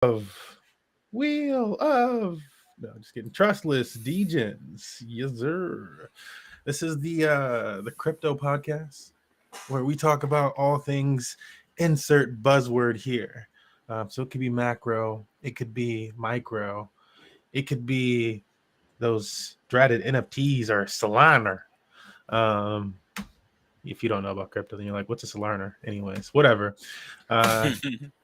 of Wheel of no, just kidding. Trustless Degens. Yes, sir. This is the crypto podcast where we talk about all things insert buzzword here. So it could be macro, it could be micro, it could be those dreaded NFTs or Solana. Um, if you don't know about crypto, then you're like, what's a Solana? Anyways, whatever. Uh,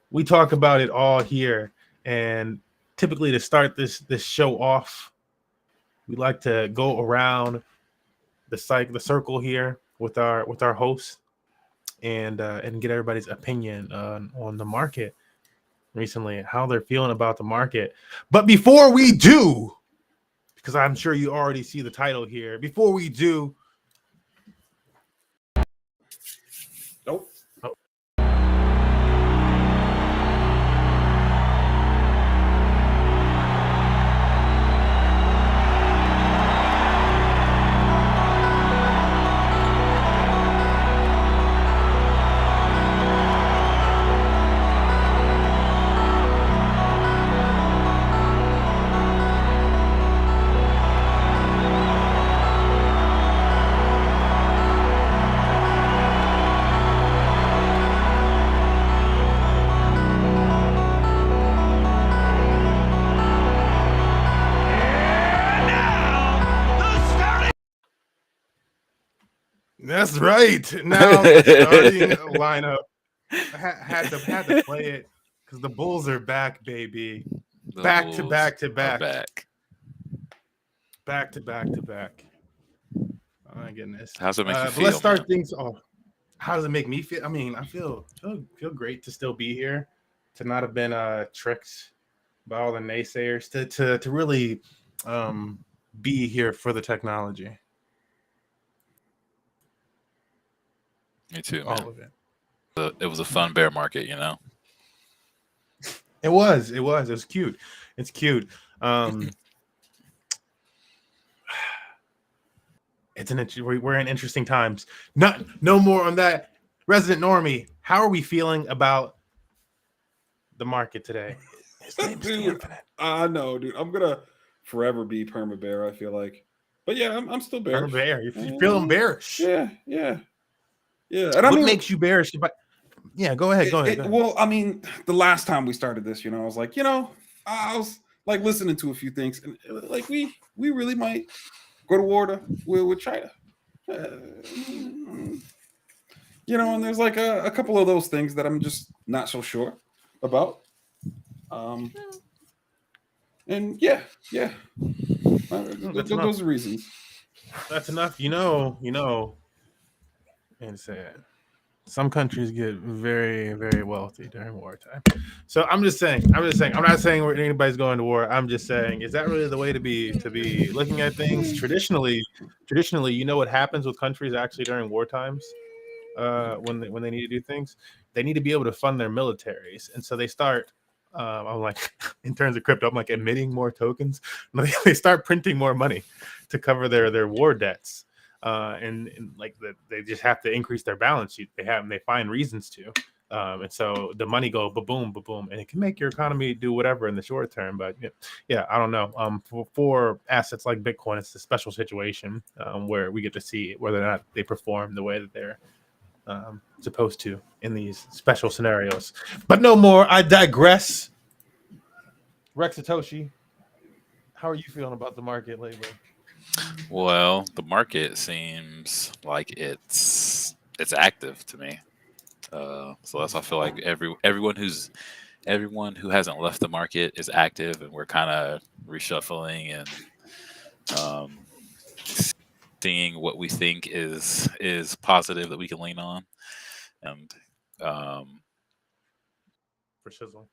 we talk about it all here, and typically to start this show off, we like to go around the circle here with our hosts and get everybody's opinion on the market recently, how they're feeling about the market. But before we do, because I'm sure you already see the title here, before we do, Nope. that's right. Now the starting lineup. I had to play it because the Bulls are back, baby. The Back to Bulls back to are back. back. Back to back. Oh my goodness. How's it make you But feel, let's start man? things off. How does it make me feel? I mean, I feel great to still be here, to not have been tricked by all the naysayers, to really be here for the technology. Me too, All man. of it. It was a fun bear market, you know. It was cute. It's cute. We're in interesting times. No more on that. Resident Normie, how are we feeling about the market today? His name's Dude, Infinite. I know, dude. I'm gonna forever be perma bear. I feel like, but yeah, I'm still bearish. Bear. You're feeling bearish. Yeah. And What I mean, makes you bearish? Yeah, go ahead. Well, I mean, the last time we started this, I was like, I was like listening to a few things, and like we really might go to war with China. And there's like a couple of those things that I'm just not so sure about. And yeah, those are reasons. That's enough. And say it. Some countries get very, very wealthy during wartime. So I'm just saying. I'm not saying anybody's going to war. I'm just saying, is that really the way to be looking at things? Traditionally, you know what happens with countries actually during war times, when they need to do things, they need to be able to fund their militaries, and so they start. I'm like, in terms of crypto, I'm like emitting more tokens. They start printing more money to cover their war debts. And like they just have to increase their balance sheet. They find reasons to, and so the money go boom, and it can make your economy do whatever in the short term. But yeah, I don't know. For assets like Bitcoin, it's a special situation where we get to see whether or not they perform the way that they're supposed to in these special scenarios. But no more. I digress. Rex Satoshi, how are you feeling about the market lately? Well, the market seems like it's active to me. So that's I feel like everyone who hasn't left the market is active, and we're kind of reshuffling and seeing what we think is positive that we can lean on, and For shizzle,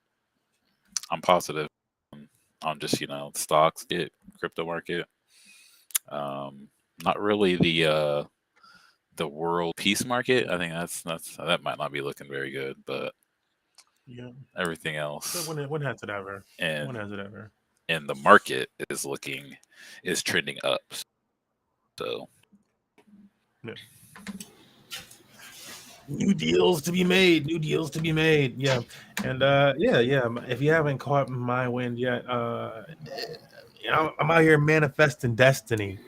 I'm positive on just stocks, crypto market. Not really the world peace market. I think that might not be looking very good, but yeah, everything else. So when has it ever? And when has it ever? And the market is trending up. So Yeah. New deals to be made. New deals to be made. Yeah, and yeah. If you haven't caught my wind yet, I'm out here manifesting destiny,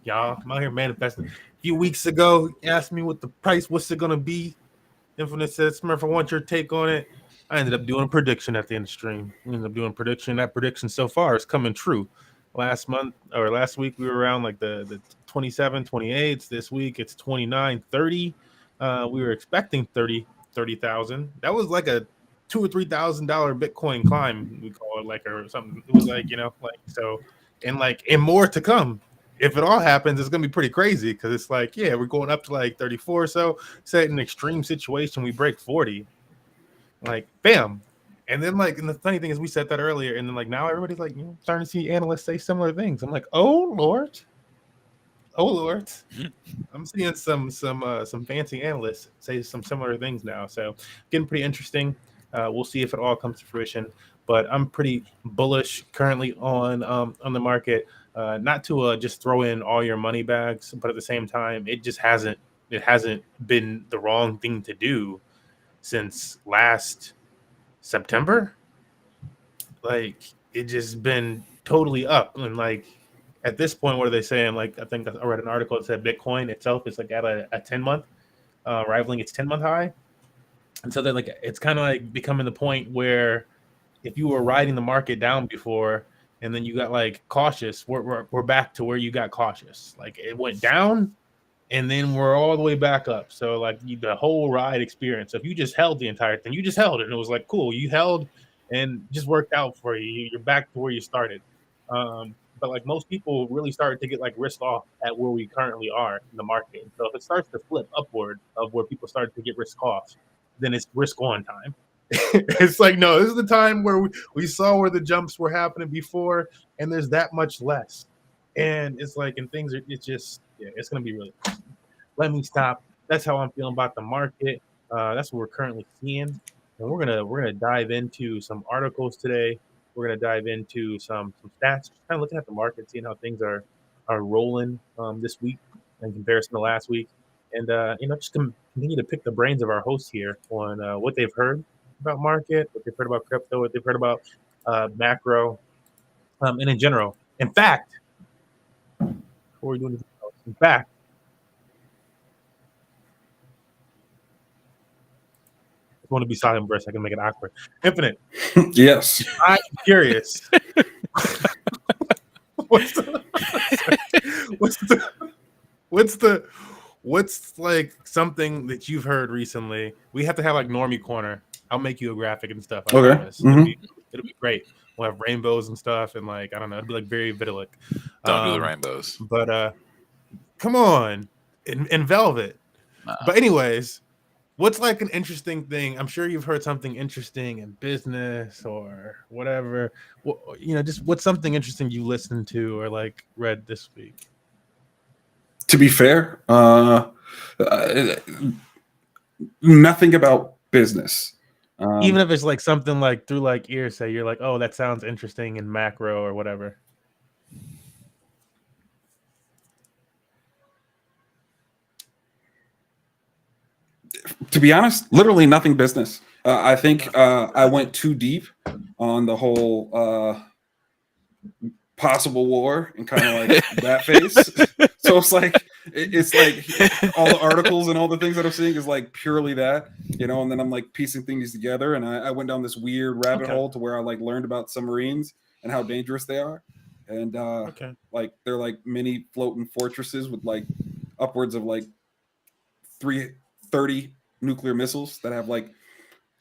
y'all. I'm out here manifesting. A few weeks ago, you asked me what the price, what's it gonna be? Infinite says, Smurf, I want your take on it. I ended up doing a prediction at the end of the stream. We ended up doing a prediction. That prediction so far is coming true. Last month or last week, we were around like the 27, 28s. This week, it's 29, 30. We were expecting 30,000. That was like a $2,000 or $3,000 Bitcoin climb, we call it, like, or something. It was like, like, so, and more to come. If it all happens, it's gonna be pretty crazy because it's like, yeah, we're going up to like 34. So, say in an extreme situation, we break 40, like, bam. And then, like, and the funny thing is, we said that earlier, and then, like, now everybody's like, starting to see analysts say similar things. I'm like, oh Lord, I'm seeing some fancy analysts say some similar things now. So, getting pretty interesting. We'll see if it all comes to fruition. But I'm pretty bullish currently on the market. Not to just throw in all your money bags, but at the same time, it hasn't been the wrong thing to do since last September. Like, it just been totally up, and like at this point, what are they saying? Like, I think I read an article that said Bitcoin itself is like at a 10-month, rivaling its 10-month high, and so they're like, it's kind of like becoming the point where if you were riding the market down before and then you got like cautious, we're back to where you got cautious. Like, it went down and then we're all the way back up. So like the whole ride experience. So if you just held the entire thing, you just held it, and it was like, cool, you held and just worked out for you. You're back to where you started. But like most people really started to get like risk off at where we currently are in the market. So if it starts to flip upward of where people started to get risk off, then it's risk on time. It's like, no, this is the time where we saw where the jumps were happening before, and there's that much less. And it's like, and things are, it's just, yeah, it's going to be really cool. Let me stop. That's how I'm feeling about the market. That's what we're currently seeing. And we're gonna dive into some articles today. We're gonna dive into some stats, kind of looking at the market, seeing how things are rolling this week in comparison to last week, and just continue to pick the brains of our hosts here on what they've heard about market, what they've heard about crypto, what they've heard about macro, and in general. In fact, before we're doing this, in fact, I want to be silent for a second, make it awkward. Infinite. Yes. I'm curious. What's like something that you've heard recently? We have to have like Normie Corner. I'll make you a graphic and stuff. I promise. It'll be great. We'll have rainbows and stuff, and like, I don't know, it'll be like very vidilic. Don't do the rainbows. But come on, in velvet. Nah. But anyways, what's like an interesting thing? I'm sure you've heard something interesting in business or whatever. Just what's something interesting you listened to or like read this week? To be fair, nothing about business. Even if it's like something like through like earsay, you're like, oh, that sounds interesting in macro or whatever. To be honest, literally nothing business. I think I went too deep on the whole possible war and kind of like that phase. So it's like all the articles and all the things that I'm seeing is like purely that, and then I'm like piecing things together, and I went down this weird rabbit hole to where I like learned about submarines and how dangerous they are, and like they're like mini floating fortresses with like upwards of like 330 nuclear missiles that have like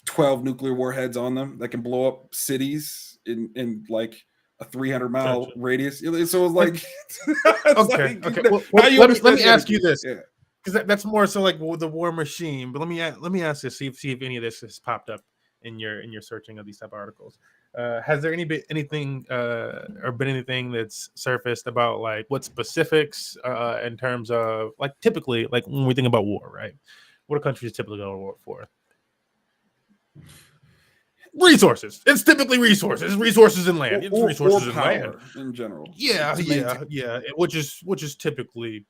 12 nuclear warheads on them that can blow up cities in like a 300-mile radius. So it's like, okay. Let me ask you this, because that's more so like the war machine. But let me ask this, see if any of this has popped up in your searching of these type of articles. Has there anything or been anything that's surfaced about like what specifics in terms of like typically like when we think about war, right? What are countries typically go to war for? Resources. It's typically resources. Resources in land. It's resources in land in general. Yeah. Which is typically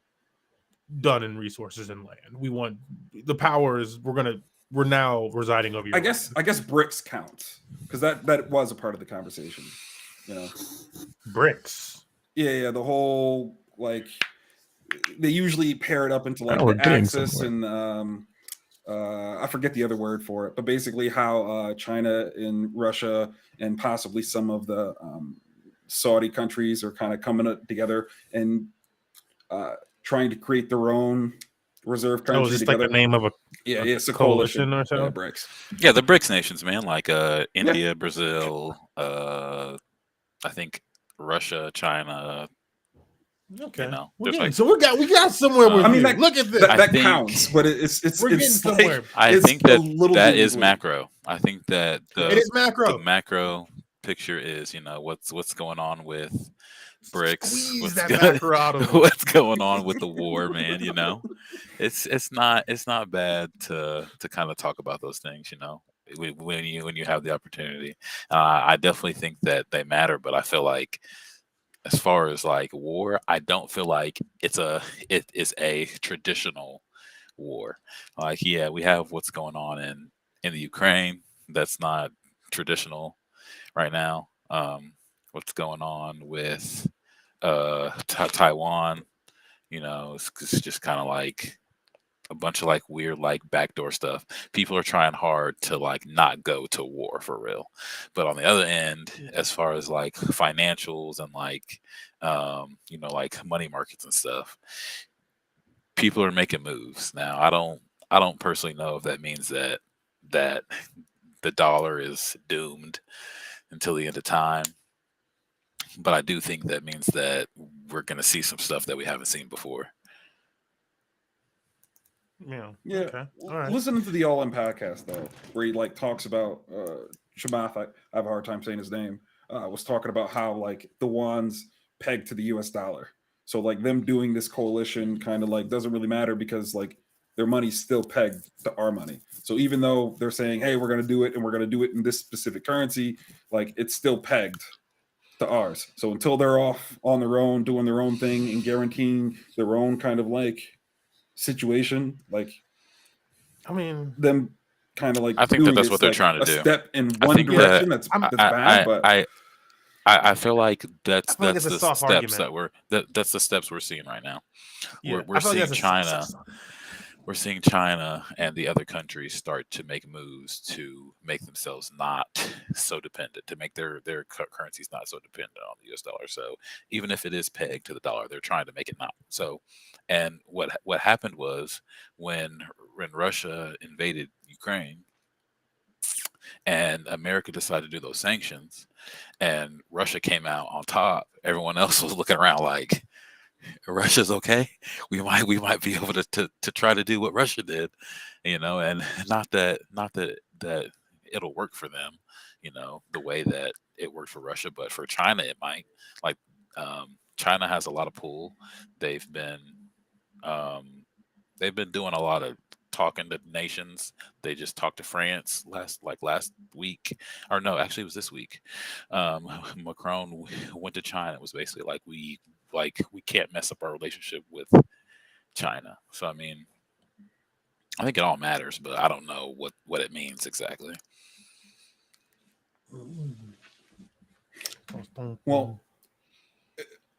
done in resources and land. We want the powers. We're now residing over your I guess BRICS counts because that was a part of the conversation. BRICS. Yeah, the whole like they usually pair it up into like we're the getting axis somewhere. and I forget the other word for it, but basically how China and Russia and possibly some of the Saudi countries are kind of coming together and trying to create their own reserve currency is this together. like the name of a it's a coalition or so? Yeah, BRICS. Yeah, the BRICS nations, man, like India, Brazil, I think Russia, China. Okay, there's getting, like so we got somewhere with I mean, you. Look at this. That counts, but it's we're getting somewhere. I think that is macro. I think that it is macro. The macro picture is what's going on with BRICS. Squeeze that macro out of what's going on with the war, man? It's not bad to kind of talk about those things. When you have the opportunity. I definitely think that they matter, but I feel like, as far as like war, I don't feel like it is a traditional war. Like, yeah, we have what's going on in the Ukraine. That's not traditional right now. What's going on with Taiwan? It's just kind of like a bunch of like weird like backdoor stuff. People are trying hard to like not go to war for real, but on the other end, as far as like financials and like like money markets and stuff, people are making moves now. I don't personally know if that means that the dollar is doomed until the end of time, but I do think that means that we're going to see some stuff that we haven't seen before. Yeah. Okay. All right. Listening to the All In podcast though, where he like talks about Chamath, I have a hard time saying his name, was talking about how like the yuan's pegged to the US dollar. So like them doing this coalition kind of like doesn't really matter because like their money's still pegged to our money. So even though they're saying, hey, we're gonna do it and we're gonna do it in this specific currency, like it's still pegged to ours. So until they're off on their own, doing their own thing and guaranteeing their own kind of like situation, like I mean, them kind of like I think that's what they're like trying to do. A step in one direction that's bad, but I feel like that's the steps argument. that's the steps we're seeing right now. Yeah, we're seeing China. We're seeing China and the other countries start to make moves to make themselves not so dependent, to make their currencies not so dependent on the US dollar. So even if it is pegged to the dollar, they're trying to make it not. So, and what happened was when Russia invaded Ukraine and America decided to do those sanctions and Russia came out on top, everyone else was looking around like, Russia's okay. We might be able to try to do what Russia did, and not that it'll work for them, the way that it worked for Russia, but for China it might. Like China has a lot of pull. They've been doing a lot of talking to nations. They just talked to France last week, or no, actually it was this week. Macron went to China. It was basically like we can't mess up our relationship with China. So I mean, I think it all matters, but I don't know what it means exactly. Well,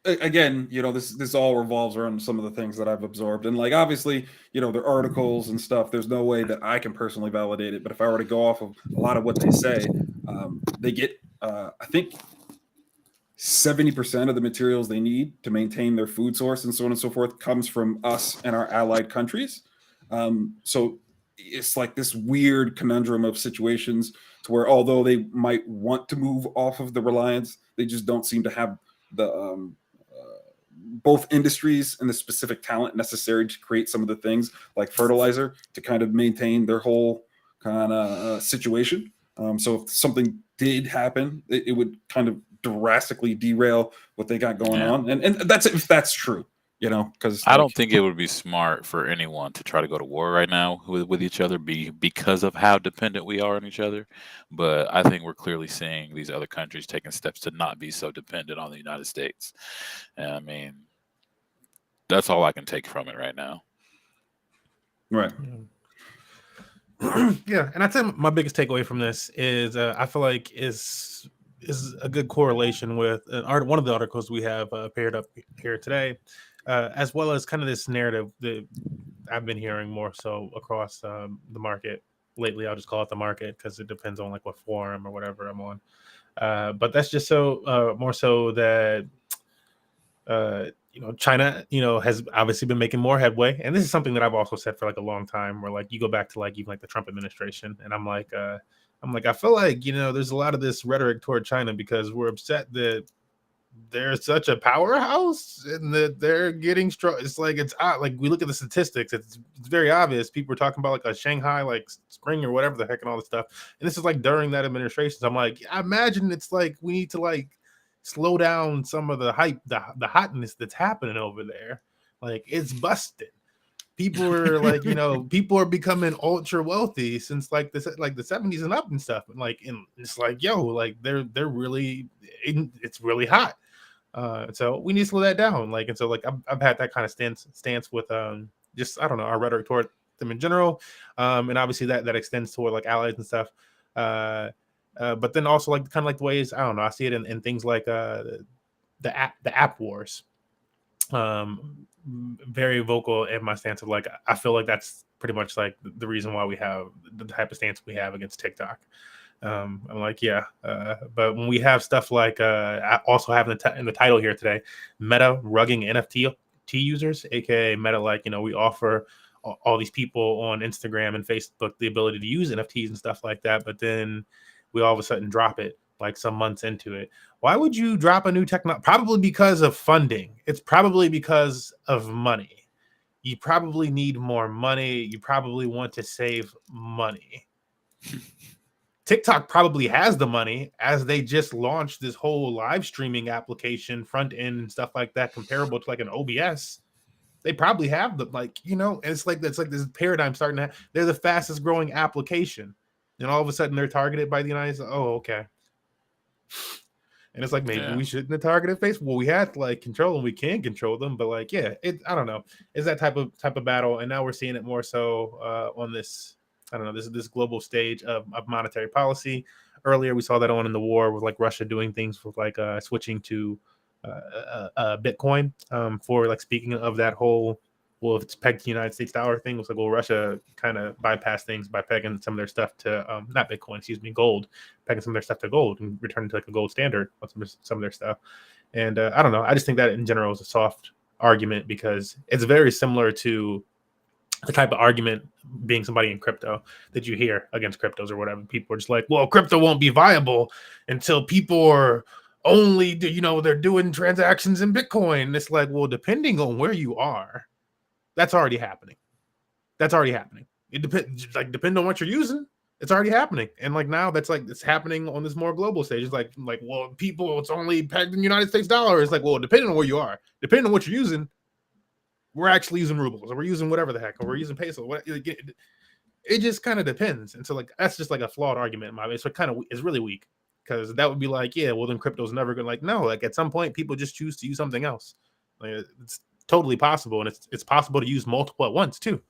again, this all revolves around some of the things that I've absorbed, and like obviously, there are articles and stuff. There's no way that I can personally validate it, but if I were to go off of a lot of what they say, they get, I think, 70% of the materials they need to maintain their food source and so on and so forth comes from us and our allied countries. So it's like this weird conundrum of situations to where although they might want to move off of the reliance, they just don't seem to have the both industries and the specific talent necessary to create some of the things like fertilizer to kind of maintain their whole kind of situation. So if something did happen, it would kind of drastically derail what they got going on, and that's if that's true, because I don't think it would be smart for anyone to try to go to war right now with each other because of how dependent we are on each other. But I think we're clearly seeing these other countries taking steps to not be so dependent on the United States. And I mean, That's all I can take from it right now. Right. Yeah, and I'd say my biggest takeaway from this is I feel like is a good correlation with one of the articles we have paired up here today, as well as kind of this narrative that I've been hearing more so across the market lately. I'll just call it the market because it depends on like what forum or whatever I'm on. But that's just so more so that China, has obviously been making more headway, and this is something that I've also said for like a long time. Where like you go back to like even like the Trump administration, and I'm like, I feel like there's a lot of this rhetoric toward China because we're upset that they're such a powerhouse and that they're getting strong. It's like it's like we look at the statistics, it's very obvious. People are talking about like a Shanghai like spring or whatever the heck and all this stuff, and this is like during that administration. So I'm like, I imagine it's like we need to like slow down some of the hype, the hotness that's happening over there. Like it's busted. People are like, people are becoming ultra wealthy since like the 70s and up and stuff. And like, and it's like, yo, like they're really, it's really hot. So we need to slow that down. Like, and so like I've had that kind of stance with just I don't know, our rhetoric toward them in general, and obviously that extends toward like allies and stuff. But then also like kind of like the ways I don't know, I see it in things like the app wars. Very vocal in my stance of like I feel like that's pretty much like the reason why we have the type of stance we have against TikTok. I'm like, yeah, but when we have stuff like I also have in the title here today, Meta rugging NFT users, aka Meta, like we offer all these people on Instagram and Facebook the ability to use NFTs and stuff like that, but then we all of a sudden drop it like some months into it. Why would you drop a new technology? Probably because of funding. It's probably because of money. You probably need more money. You probably want to save money. TikTok probably has the money as they just launched this whole live streaming application front end and stuff like that, comparable to like an OBS. They probably have the and it's like this paradigm starting to they're the fastest growing application. And all of a sudden they're targeted by the United States. Oh, okay. And it's like maybe we shouldn't have targeted Facebook. Well, we had to like control them. We can control them, but like, yeah, I don't know. It's that type of battle, and now we're seeing it more so on this. I don't know. This global stage of monetary policy. Earlier, we saw that on in the war with like Russia doing things with like switching to Bitcoin for like speaking of that whole. Well, if it's pegged to the United States dollar thing, it's like, well, Russia kind of bypassed things by pegging some of their stuff to not Bitcoin, gold, pegging some of their stuff to gold and returning to like a gold standard on some of their stuff. And I don't know. I just think that in general is a soft argument because it's very similar to the type of argument being somebody in crypto that you hear against cryptos or whatever. People are just like, well, crypto won't be viable until people are only, they're doing transactions in Bitcoin. And it's like, well, depending on where you are, that's already happening. It depends, like, depending on what you're using, it's already happening. And like now that's like it's happening on this more global stage. It's like, well, people, it's only pegged in the United States dollar. It's like, well, depending on where you are, depending on what you're using, we're actually using rubles or we're using whatever the heck, or we're using peso. It just kind of depends. And so like that's just like a flawed argument in my way. So it kind of is really weak because that would be like, yeah, well then crypto's never gonna no, like at some point people just choose to use something else. Like it's totally possible, and it's possible to use multiple at once too.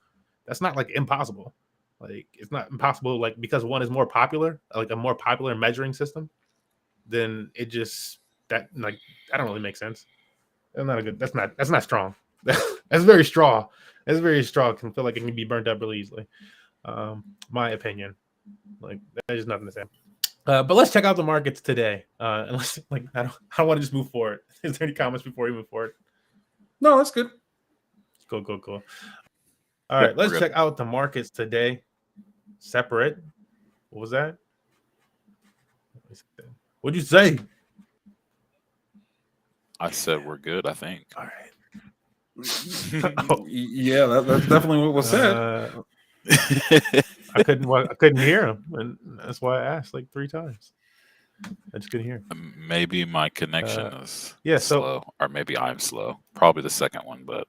That's not like impossible. Like it's not impossible, like because one is more popular, like a more popular measuring system, then it just that like I don't really make sense. That's not a good. That's not strong. That's very straw. That's very straw. Can feel like it can be burnt up really easily. My opinion, like there's nothing to say. But let's check out the markets today. Unless like I don't want to just move forward. Is there any comments before we move forward? No, that's good. Cool. All right, let's check out the markets today. Separate. What was that? What'd you say? I said we're good, I think. All right. Yeah, that's definitely what was said. I couldn't hear him, and that's why I asked like 3 times. I just couldn't hear. Maybe my connection is slow, or maybe I'm slow. Probably the second one, but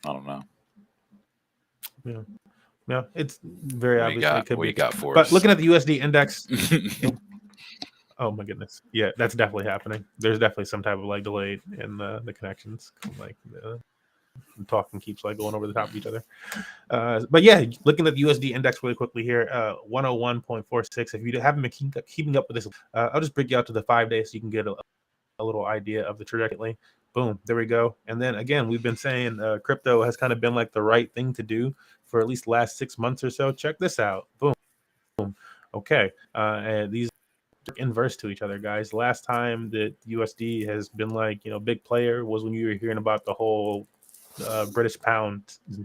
I don't know. Yeah, it's very obvious. What you got for us? But looking at the USD index, oh my goodness, yeah, that's definitely happening. There's definitely some type of like delay in the connections. Like talking keeps like going over the top of each other. But yeah, looking at the USD index really quickly here, 101.46. If you haven't been keeping up with this, I'll just break you out to the 5 days so you can get a little idea of the trajectory. Boom, there we go. And then again, we've been saying crypto has kind of been like the right thing to do for at least the last 6 months or so. Check this out. Boom. Okay. And these inverse to each other, guys. Last time that USD has been like, big player was when you were hearing about the whole British pound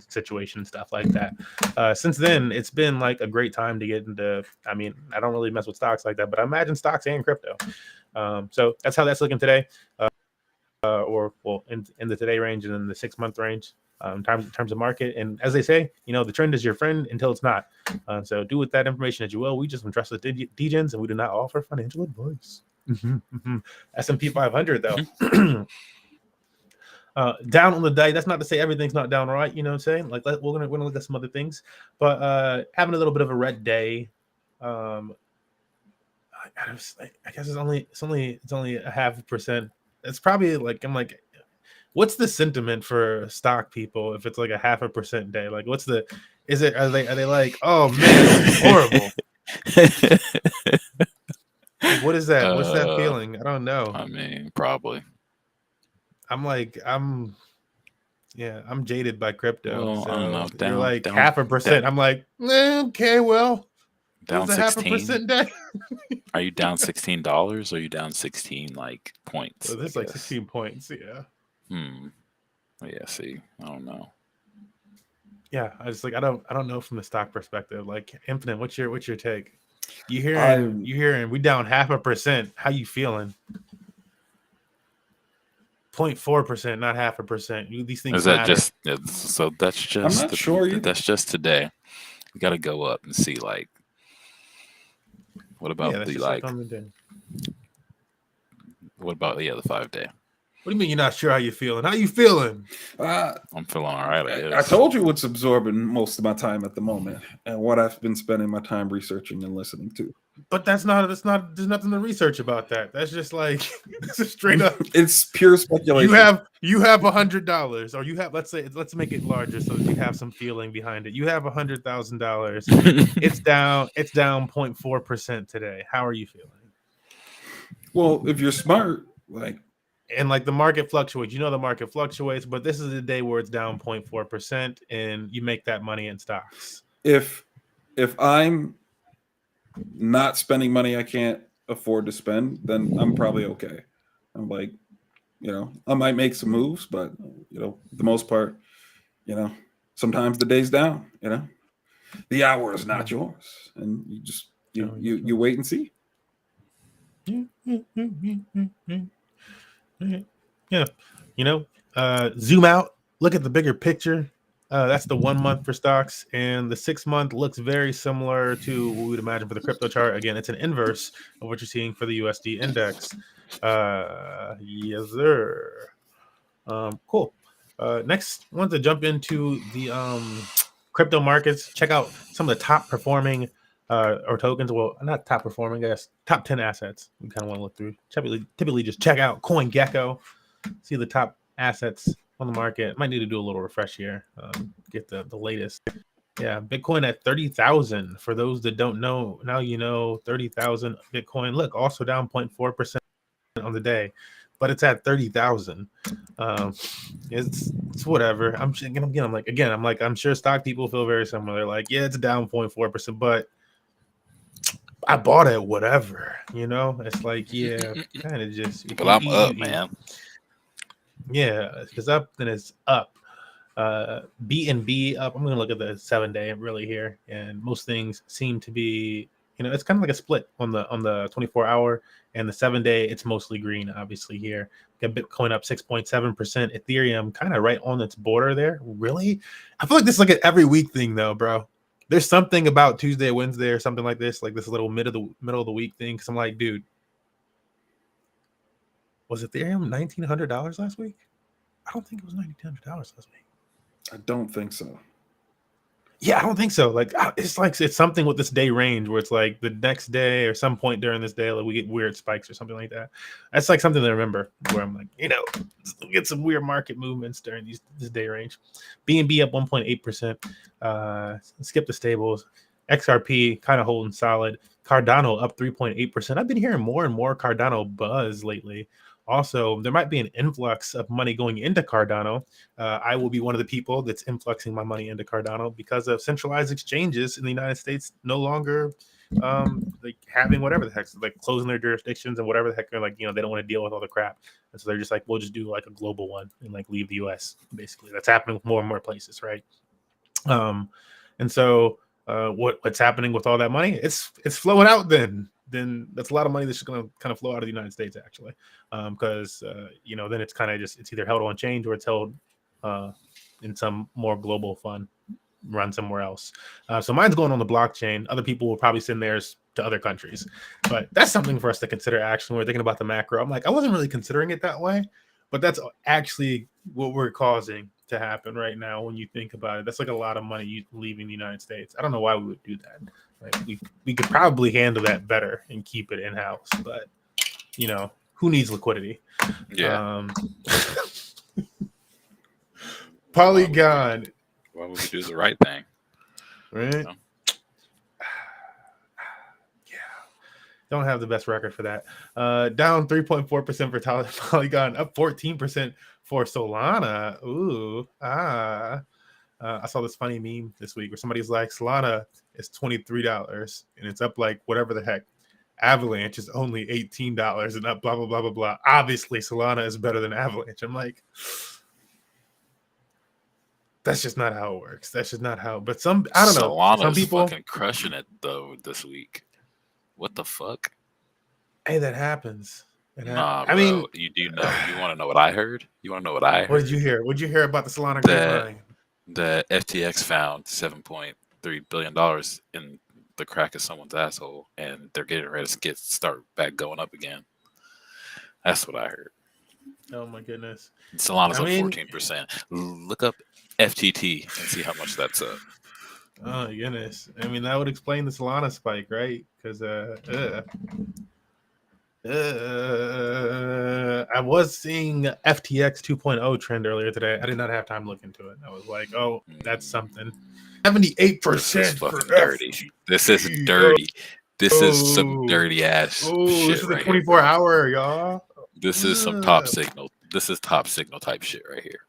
situation and stuff like that. Since then, it's been like a great time to get into. I mean, I don't really mess with stocks like that, but I imagine stocks and crypto. So that's how that's looking today, or well, in the today range and in the 6 month range. In terms of market, and as they say, the trend is your friend until it's not. So do with that information as you will. We just from Trustless Degens, and we do not offer financial advice. S&P 500 though. Down on the day. That's not to say everything's not down right. You know what I'm saying? Like we're gonna look at some other things, but having a little bit of a red day. I guess it's only a 0.5%. It's probably like I'm like, what's the sentiment for stock people if it's like a 0.5% day? Like, are they like, oh man, this is horrible? Like, what is that? What's that feeling? I don't know. I mean, probably. I'm jaded by crypto. Well, so I don't know. you're like 0.5%. I'm like, okay, well, down it's a 0.5% day. Are you down $16 or are you down 16 like points? Well, this is like 16 points. Yeah. Yeah. See, I don't know. Yeah, I just like I don't know from the stock perspective. Like Infinite, what's your take? You hearing we down 0.5%. How you feeling? 0.4%, not 0.5%. These things is that matter. So that's just. I'm not sure either. That's just today. We got to go up and see like. What about the like? What about the 5 day? What do you mean you're not sure how you're feeling? How you feeling? I'm feeling all right. I told you what's absorbing most of my time at the moment and what I've been spending my time researching and listening to. But that's not. There's nothing to research about that. That's just like this is straight up. It's pure speculation. You have $100, or you have let's make it larger so that you have some feeling behind it. You have $100,000. It's down 0.4% today. How are you feeling? Well, if you're smart, like. And like the market fluctuates, the market fluctuates, but this is a day where it's down 0.4% and you make that money in stocks. If I'm not spending money I can't afford to spend, then I'm probably okay. I'm like, I might make some moves, but the most part, sometimes the day's down, the hour is not yours. And you just you wait and see. Yeah, zoom out, look at the bigger picture. That's the 1 month for stocks, and the 6 month looks very similar to what we would imagine for the crypto chart. Again, it's an inverse of what you're seeing for the USD index. Yes, sir. Cool. Next, I want to jump into the crypto markets. Check out some of the top performing or tokens. Well, not top performing, I guess. Top 10 assets. We kind of want to look through. Typically, just check out CoinGecko. See the top assets on the market. Might need to do a little refresh here. Get the latest. Yeah, Bitcoin at 30,000. For those that don't know, now 30,000 Bitcoin. Look, also down 0.4% on the day, but it's at 30,000. It's whatever. I'm sure stock people feel very similar. They're like, yeah, it's down 0.4%, but I bought it, whatever. It's like, yeah, kind of just. But I'm up, man. Yeah, if it's up, then it's up. BNB up. I'm gonna look at the 7 day really here, and most things seem to be, it's kind of like a split on the 24 hour and the 7 day. It's mostly green, obviously here. Got Bitcoin up 6.7%. Ethereum kind of right on its border there. Really, I feel like this is like an every week thing though, bro. There's something about Tuesday, Wednesday, or something like this little middle of the week thing. Because I'm like, dude, was Ethereum $1,900 last week? I don't think it was $1,900 last week. I don't think so. Yeah, I don't think so. Like it's something with this day range where it's like the next day or some point during this day, like we get weird spikes or something like that. That's like something to remember. Where I'm like, we get some weird market movements during this day range. BNB up 1.8%. Skip the stables. XRP kind of holding solid. Cardano up 3.8%. I've been hearing more and more Cardano buzz lately. Also, there might be an influx of money going into Cardano. I will be one of the people that's influxing my money into Cardano because of centralized exchanges in the United States no longer like having whatever the heck, like closing their jurisdictions and whatever the heck. They're like, they don't want to deal with all the crap. And so they're just like, we'll just do like a global one and like leave the US. Basically, that's happening with more and more places, right? And so what's happening with all that money? It's flowing out then that's a lot of money that's just going to kind of flow out of the United States, actually, because then it's kind of it's either held on change or it's held in some more global fund run somewhere else. So mine's going on the blockchain. Other people will probably send theirs to other countries, but that's something for us to consider. Actually, when we're thinking about the macro, I'm like, I wasn't really considering it that way, but that's actually what we're causing to happen right now. When you think about it, that's like a lot of money leaving the United States. I don't know why we would do that. Like we could probably handle that better and keep it in house, but who needs liquidity? Yeah. Polygon. Why would we do the right thing? Right? Yeah. Don't have the best record for that. Down 3.4% for Polygon, up 14% for Solana. Ooh. I saw this funny meme this week where somebody's like, Solana is $23 and it's up like whatever the heck. Avalanche is only $18 and up blah, blah, blah, blah, blah. Obviously, Solana is better than Avalanche. I'm like, that's just not how it works. That's just not how. But I don't know. Solana's some people fucking crushing it though this week. What the fuck? Hey, that happens. Nah, I mean, you do know. You want to know what I heard? You want to know what I heard? What did you hear? What did you hear about the Solana grapevine? The FTX found $7.3 billion in the crack of someone's asshole, and they're getting ready to start back going up again. That's what I heard. Oh my goodness. Solana's up 14%. Look up FTT and see how much that's up. Oh my goodness. I mean, that would explain the Solana spike, right? Because I was seeing FTX 2.0 trend earlier today. I did not have time to look into it. I was like, oh, that's something. 78%. This is fucking dirty. This is dirty. This is some dirty ass shit. This is a 24-hour, y'all. This is some top signal. This is top signal type shit right here.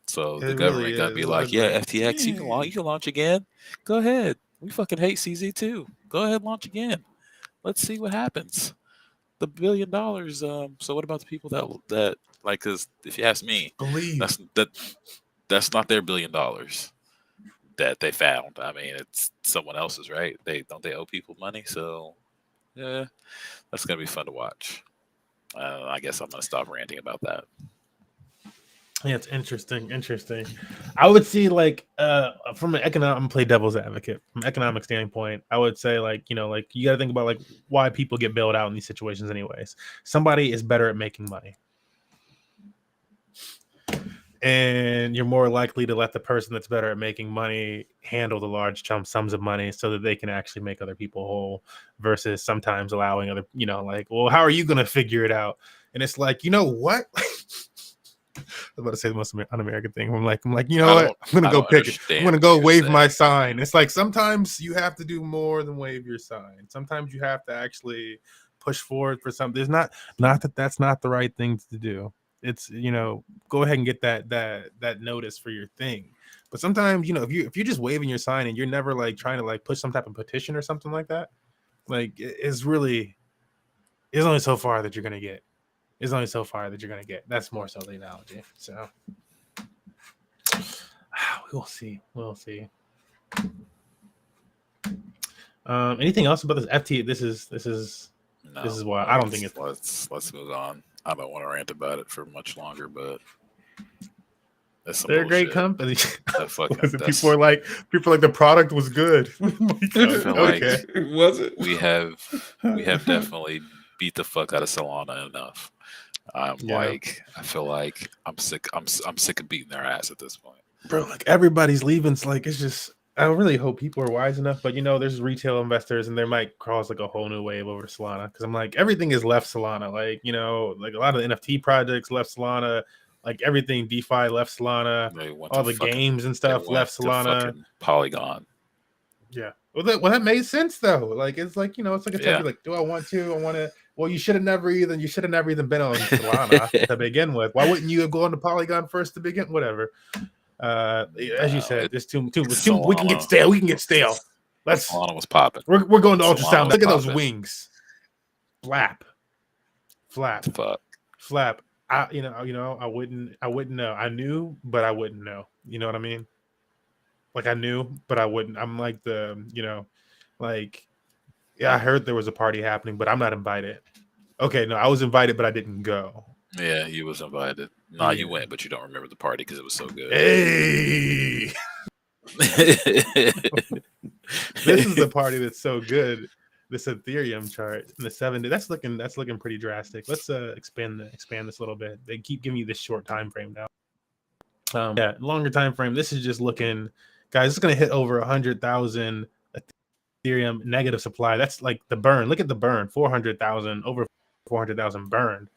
So the government gotta be like, yeah, FTX, you can launch again. Go ahead. We fucking hate CZ too. Go ahead, launch again. Let's see what happens. The $1 billion. So what about the people that like? Because if you ask me, that's not their $1 billion that they found. I mean, it's someone else's, right? They owe people money. So yeah, that's gonna be fun to watch. I guess I'm gonna stop ranting about that. Yeah, it's interesting. I would see from an economic, play devil's advocate from an economic standpoint. I would say you got to think about why people get bailed out in these situations. Anyways, somebody is better at making money, and you're more likely to let the person that's better at making money handle the large sums of money so that they can actually make other people whole, versus sometimes allowing other, well, how are you going to figure it out? And it's like, you know what? I was about to say the most un-American thing. I'm like, you know what? I'm gonna go pick it. I'm gonna go wave my sign. It's like sometimes you have to do more than wave your sign. Sometimes you have to actually push forward for something. There's not that that's not the right thing to do. It's go ahead and get that notice for your thing. But sometimes if you're just waving your sign and you're never trying to push some type of petition or something like that, it's only so far that you're gonna get. It's only so far that you're going to get. That's more so the analogy. So we'll see. Anything else about this FT? This is why I don't think it's. Let's move on. I don't want to rant about it for much longer, but they're a great company. People are like the product was good. Okay, was it? We have definitely beat the fuck out of Solana enough. I feel like I'm sick of beating their ass at this point. bro, like everybody's leaving. It's like, it's just, I really hope people are wise enough, but there's retail investors and there might cross like a whole new wave over Solana. Because I'm like, everything is left Solana. Like, like a lot of the NFT projects left Solana, like everything DeFi left Solana, They went all to the fucking, games and they stuff went left to Solana. fucking Polygon. Yeah. Well, that made sense though. Like, it's like, it's like a time like, do I want to? Well, you should have never even been on Solana to begin with. Why wouldn't you have gone to Polygon first to begin? Whatever. As you said, there's too. We can get stale. Solana was popping. We're going to ultrasound. Look at those popping. wings. Flap. Fuck. Flap. I wouldn't know. I knew, but I wouldn't know. You know what I mean? Like I knew, but I wouldn't. I'm like I heard there was a party happening, but I'm not invited. Okay, no, I was invited, but I didn't go. Yeah, you was invited. Nah, you went, but you don't remember the party because it was so good. Hey, this is the party that's so good. This Ethereum chart in the 7 day. That's looking pretty drastic. Let's expand this a little bit. They keep giving you this short time frame now. Longer time frame. This is just looking, guys. It's gonna hit over 100,000 Ethereum negative supply. That's like the burn. Look at the burn. 400,000 over 400,000 burned.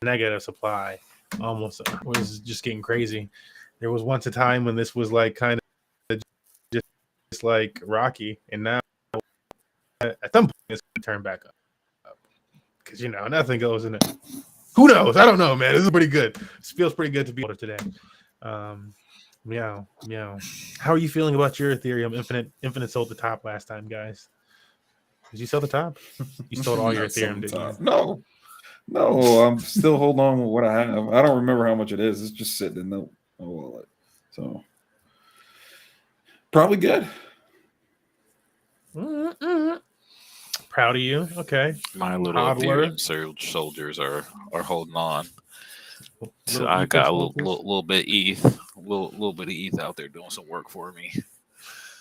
Negative supply. Almost was just getting crazy. There was once a time when this was like kind of just like rocky, and now at some point it's gonna turn back up because nothing goes in it. Who knows? I don't know, man. This is pretty good. This feels pretty good to be able today. Meow. How are you feeling about your Ethereum? Infinite sold the top last time, guys. Did you sell the top? You sold all your Ethereum, didn't you? No, I'm still holding on with what I have. I don't remember how much it is. It's just sitting in the wallet. So probably good. Proud of you. Okay. My little Ethereum soldiers are holding on. So I got a little bit ETH, a little bit of ETH out there doing some work for me.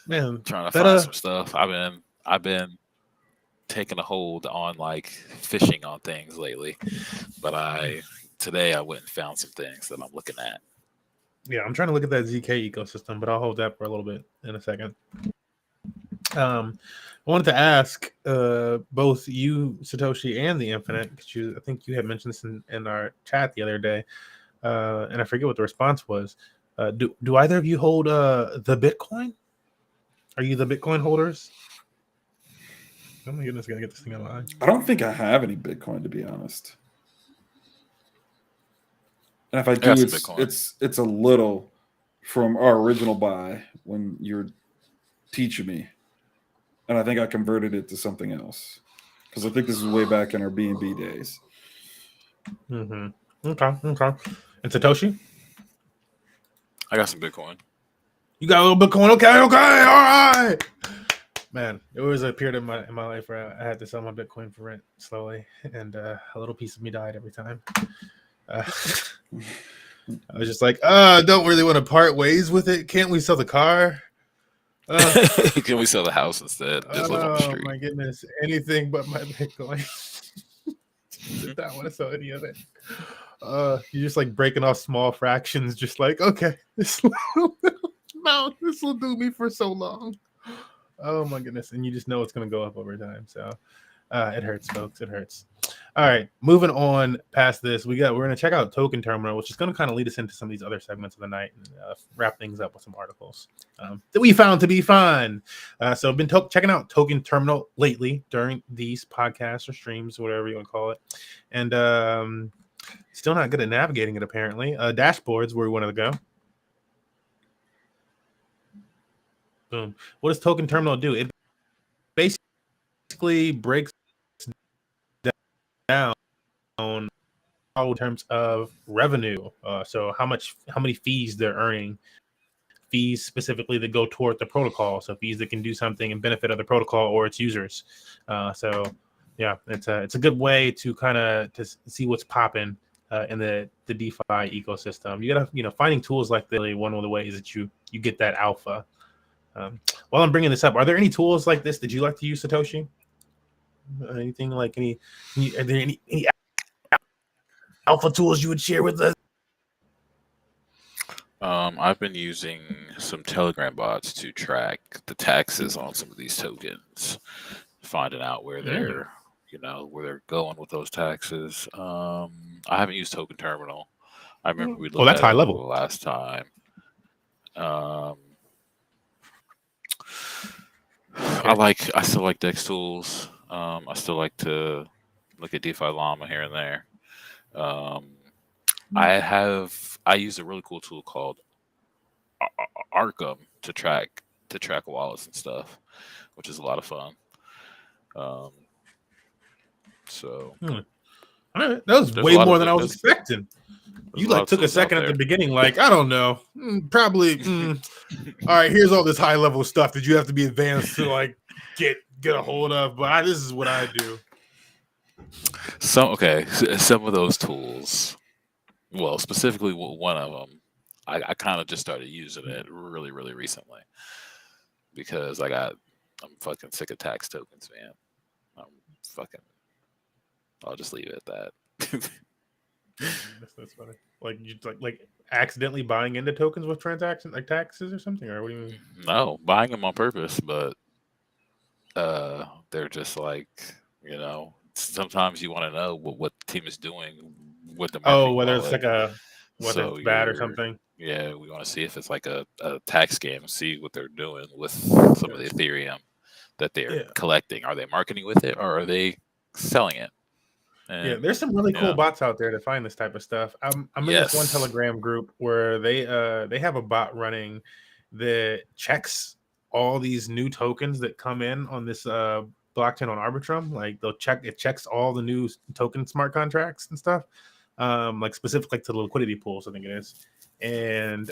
Man, trying to find some stuff. I've been taking a hold on like fishing on things lately, but today I went and found some things that I'm looking at. Yeah, I'm trying to look at that ZK ecosystem, but I'll hold that for a little bit in a second. I wanted to ask both you, Satoshi, and the Infinite, because I think you had mentioned this in our chat the other day, and I forget what the response was. Do either of you hold the Bitcoin? Are you the Bitcoin holders? Oh my goodness, I gotta get this thing online. I don't think I have any Bitcoin, to be honest. And if I do, it's a little from our original buy when you're teaching me. And I think I converted it to something else. Because I think this is way back in our BNB days. Mm-hmm. Okay. And Satoshi? I got some Bitcoin. You got a little Bitcoin? Okay, all right. Man, there was a period in my life where I had to sell my Bitcoin for rent slowly, and a little piece of me died every time. I was just like, don't really want to part ways with it. Can't we sell the car? Can we sell the house instead? Just live on the street. Oh my goodness, anything but my Bitcoin. Did not want to sell any of it. You're just like breaking off small fractions, just like, okay, this will do me for so long. Oh my goodness. And you just know it's going to go up over time. So it hurts, folks. It hurts. All right. Moving on past this, we're going to check out Token Terminal, which is going to kind of lead us into some of these other segments of the night and wrap things up with some articles that we found to be fun. So I've been checking out Token Terminal lately during these podcasts or streams, whatever you want to call it. And still not good at navigating it, apparently. Dashboards where we wanted to go. Boom. What does Token Terminal do? It basically breaks down in terms of revenue. So how many fees they're earning, fees specifically that go toward the protocol. So fees that can do something and benefit of the protocol or its users. So yeah, it's a good way to kind of to see what's popping in the DeFi ecosystem. You gotta finding tools like that, really one of the ways that you get that alpha. While I'm bringing this up, are there any tools like this that you like to use, Satoshi? Anything like are there any alpha tools you would share with us? I've been using some Telegram bots to track the taxes on some of these tokens, finding out where they're, where they're going with those taxes. I haven't used Token Terminal. I remember we looked that's at high it level. last time. I still like Dex tools. I still like to look at DeFi Llama here and there. I use a really cool tool called Arkham to track wallets and stuff, which is a lot of fun. So All right. That was there's way more than I was expecting. You like took a second at the beginning, like, I don't know, probably. All right, here's all this high level stuff that you have to be advanced to like get a hold of. But this is what I do. Some of those tools. Well, specifically one of them, I kind of just started using it really, really recently because I'm fucking sick of tax tokens, man. I'll just leave it at that. That's funny. Like you like accidentally buying into tokens with transactions like taxes or something, or what do you mean? No, buying them on purpose, but they're just like, sometimes you want to know what the team is doing with the marketing whether wallet. It's whether it's bad or something. Yeah, we want to see if it's like a tax scam, see what they're doing with some of the Ethereum that they're collecting. Are they marketing with it or are they selling it? And, there's some really cool bots out there to find this type of stuff. I'm in this one Telegram group where they have a bot running that checks all these new tokens that come in on this blockchain on Arbitrum. Like it checks all the new token smart contracts and stuff. Like specifically to the liquidity pools, I think it is. And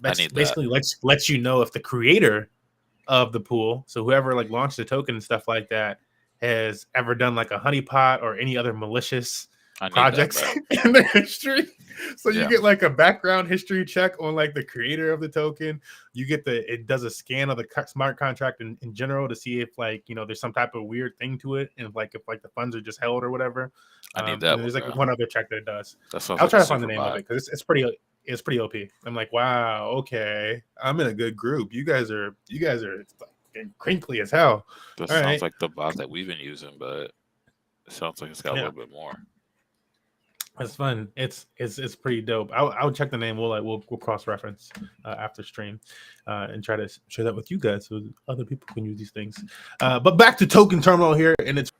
basically lets you know if the creator of the pool, so whoever like launched the token and stuff like that, has ever done like a honeypot or any other malicious projects in their history. So you get like a background history check on like the creator of the token. You get it does a scan of the smart contract in general to see if like, there's some type of weird thing to it. And if the funds are just held or whatever. I need that. There's like one other check that it does. I'll try to find the name of it because it's pretty OP. I'm like, wow, okay. I'm in a good group. You guys are crinkly as hell. That sounds like the bot that we've been using, but it sounds like it's got a little bit more. It's fun. It's pretty dope. I'll check the name. We'll cross reference after stream and try to share that with you guys so other people can use these things. But back to Token Terminal here and its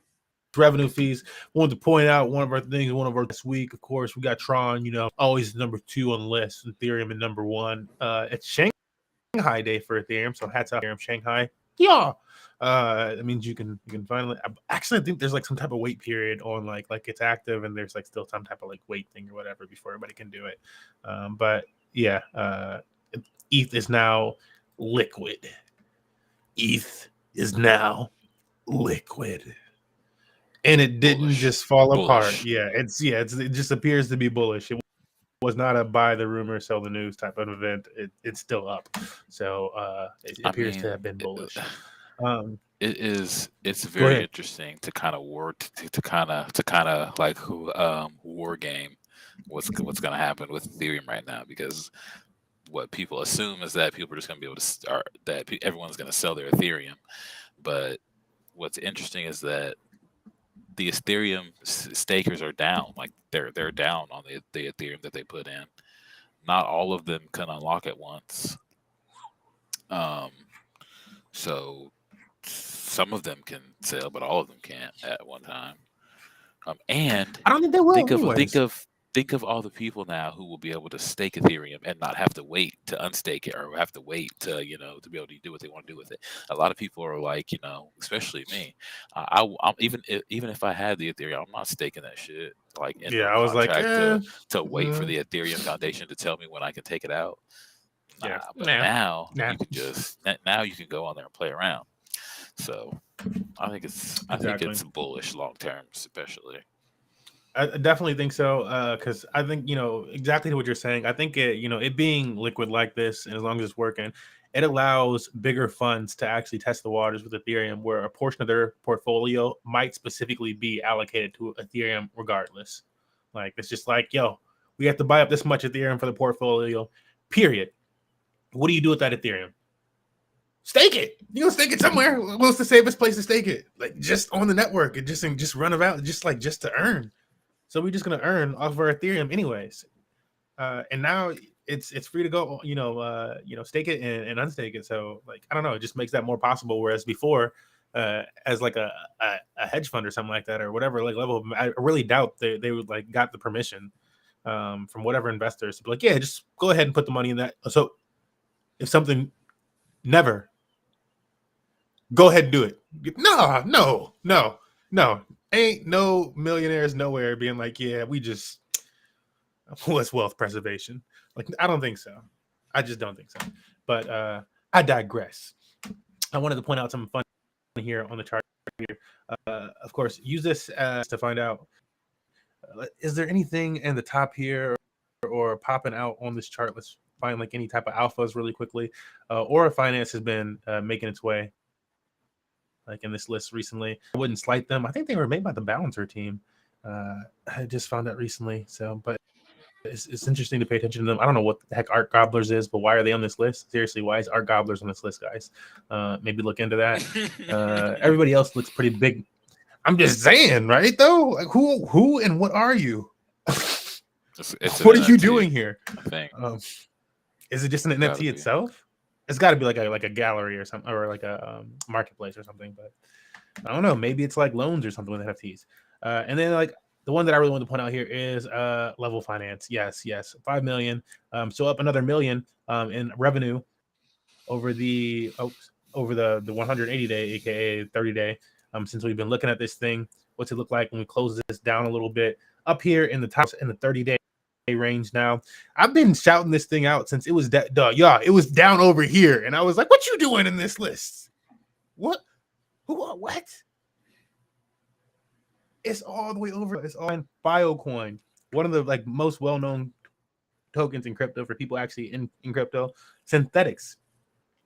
revenue fees. Wanted to point out one of our this week. Of course, we got Tron. Always number 2 on the list. Ethereum at number 1. It's Shanghai day for Ethereum, so hats off Ethereum Shanghai. Yeah. It means you can finally. Actually, I think there's like some type of wait period on like it's active, and there's like still some type of like wait thing or whatever before everybody can do it. But yeah, ETH is now liquid. ETH is now liquid, and it didn't just fall apart. Yeah, it just appears to be bullish. It was not a buy the rumor, sell the news type of event. It's still up, so it appears to have been bullish. It's very interesting to kind of war game what's going to happen with Ethereum right now, because what people assume is that people are just going to be able to start, that everyone's going to sell their Ethereum. But what's interesting is that the Ethereum stakers are down. Like they're down on the Ethereum that they put in. Not all of them can unlock at once. So some of them can sell, but all of them can't at one time. And I don't think they will. Think of all the people now who will be able to stake Ethereum and not have to wait to unstake it, or have to wait to to be able to do what they want to do with it. A lot of people are like, especially me. I'm even if I had the Ethereum, I'm not staking that shit. Like, I was like, to wait for the Ethereum Foundation to tell me when I can take it out. Now you can just you can go on there and play around. So I think it's bullish long term, especially. I definitely think so, because I think exactly what you're saying. I think it being liquid like this, and as long as it's working, it allows bigger funds to actually test the waters with Ethereum, where a portion of their portfolio might specifically be allocated to Ethereum regardless. Like it's just like, we have to buy up this much Ethereum for the portfolio. period. What do you do with that Ethereum? Stake it. You know, stake it somewhere. What's the safest place to stake it? Like just on the network and just run about, just to earn. So we're just gonna earn off of our Ethereum anyways. And now it's free to go. Stake it and unstake it. So like I don't know, it just makes that more possible. Whereas before, as like a hedge fund or something like that or whatever like level, I really doubt they would like got the permission from whatever investors to be like, yeah, just go ahead and put the money in that. So if something never. Go ahead and do it. No. Ain't no millionaires nowhere being like, yeah, we just what's wealth preservation? Like, I don't think so. I just don't think so. But I digress. I wanted to point out something fun here on the chart here. Of course, use this to find out is there anything in the top here or popping out on this chart? Let's find like any type of alphas really quickly. Aura Finance has been making its way like in this list recently. I wouldn't slight them. I think they were made by the Balancer team. I just found out recently. So, but it's interesting to pay attention to them. I don't know what the heck Art Gobblers is, but why are they on this list? Seriously, why is Art Gobblers on this list, guys? Maybe look into that. Everybody else looks pretty big. I'm just saying, right? Though, like who and what are you? It's what are NFT, you doing here? I think. Is it just an NFT itself? It's got to be like a gallery or something, or like a marketplace or something. But I don't know. Maybe it's like loans or something with NFTs. And then like the one that I really want to point out here is Level Finance. Yes, 5 million. So up another $1 million in revenue over the 180 day, aka 30 day. Since we've been looking at this thing, what's it look like when we close this down a little bit? Up here in the top in the 30 day range now. I've been shouting this thing out since it was it was down over here, and I was like, "What you doing in this list? What? What? It's all the way over. It's all in Filecoin, one of the like most well-known tokens in crypto for people actually in crypto. Synthetics,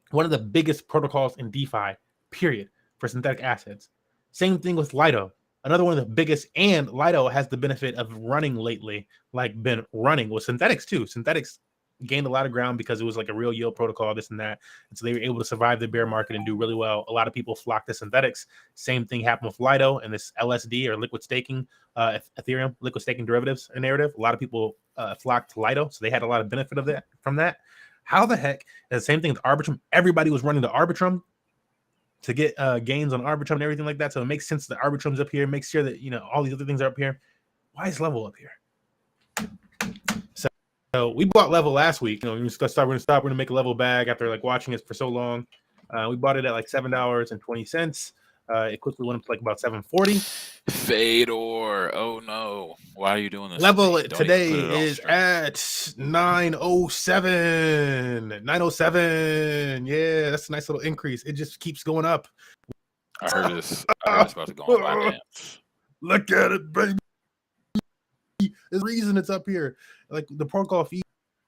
one of the biggest protocols in DeFi. Period for synthetic assets. Same thing with Lido. Another one of the biggest, and Lido has the benefit of running lately, like been running with Synthetics too. Synthetics gained a lot of ground because it was like a real yield protocol, this and that. And so they were able to survive the bear market and do really well. A lot of people flocked to Synthetics. Same thing happened with Lido and this LSD or liquid staking, Ethereum, liquid staking derivatives narrative. A lot of people flocked to Lido. So they had a lot of benefit of that from that. How the heck? And the same thing with Arbitrum. Everybody was running to Arbitrum to get gains on Arbitrum and everything like that. So it makes sense that Arbitrum's up here. Make sure that, all these other things are up here. Why is Level up here? So we bought Level last week. We're going to make a Level bag after like watching it for so long. We bought it at like $7.20. It quickly went up to like about $7.40. Fedor. Oh no. Why are you doing this? Level today is at 907. 907. Yeah, that's a nice little increase. It just keeps going up. I heard it's about to go on Binance. Look at it, baby. There's a reason it's up here. Like the protocol feed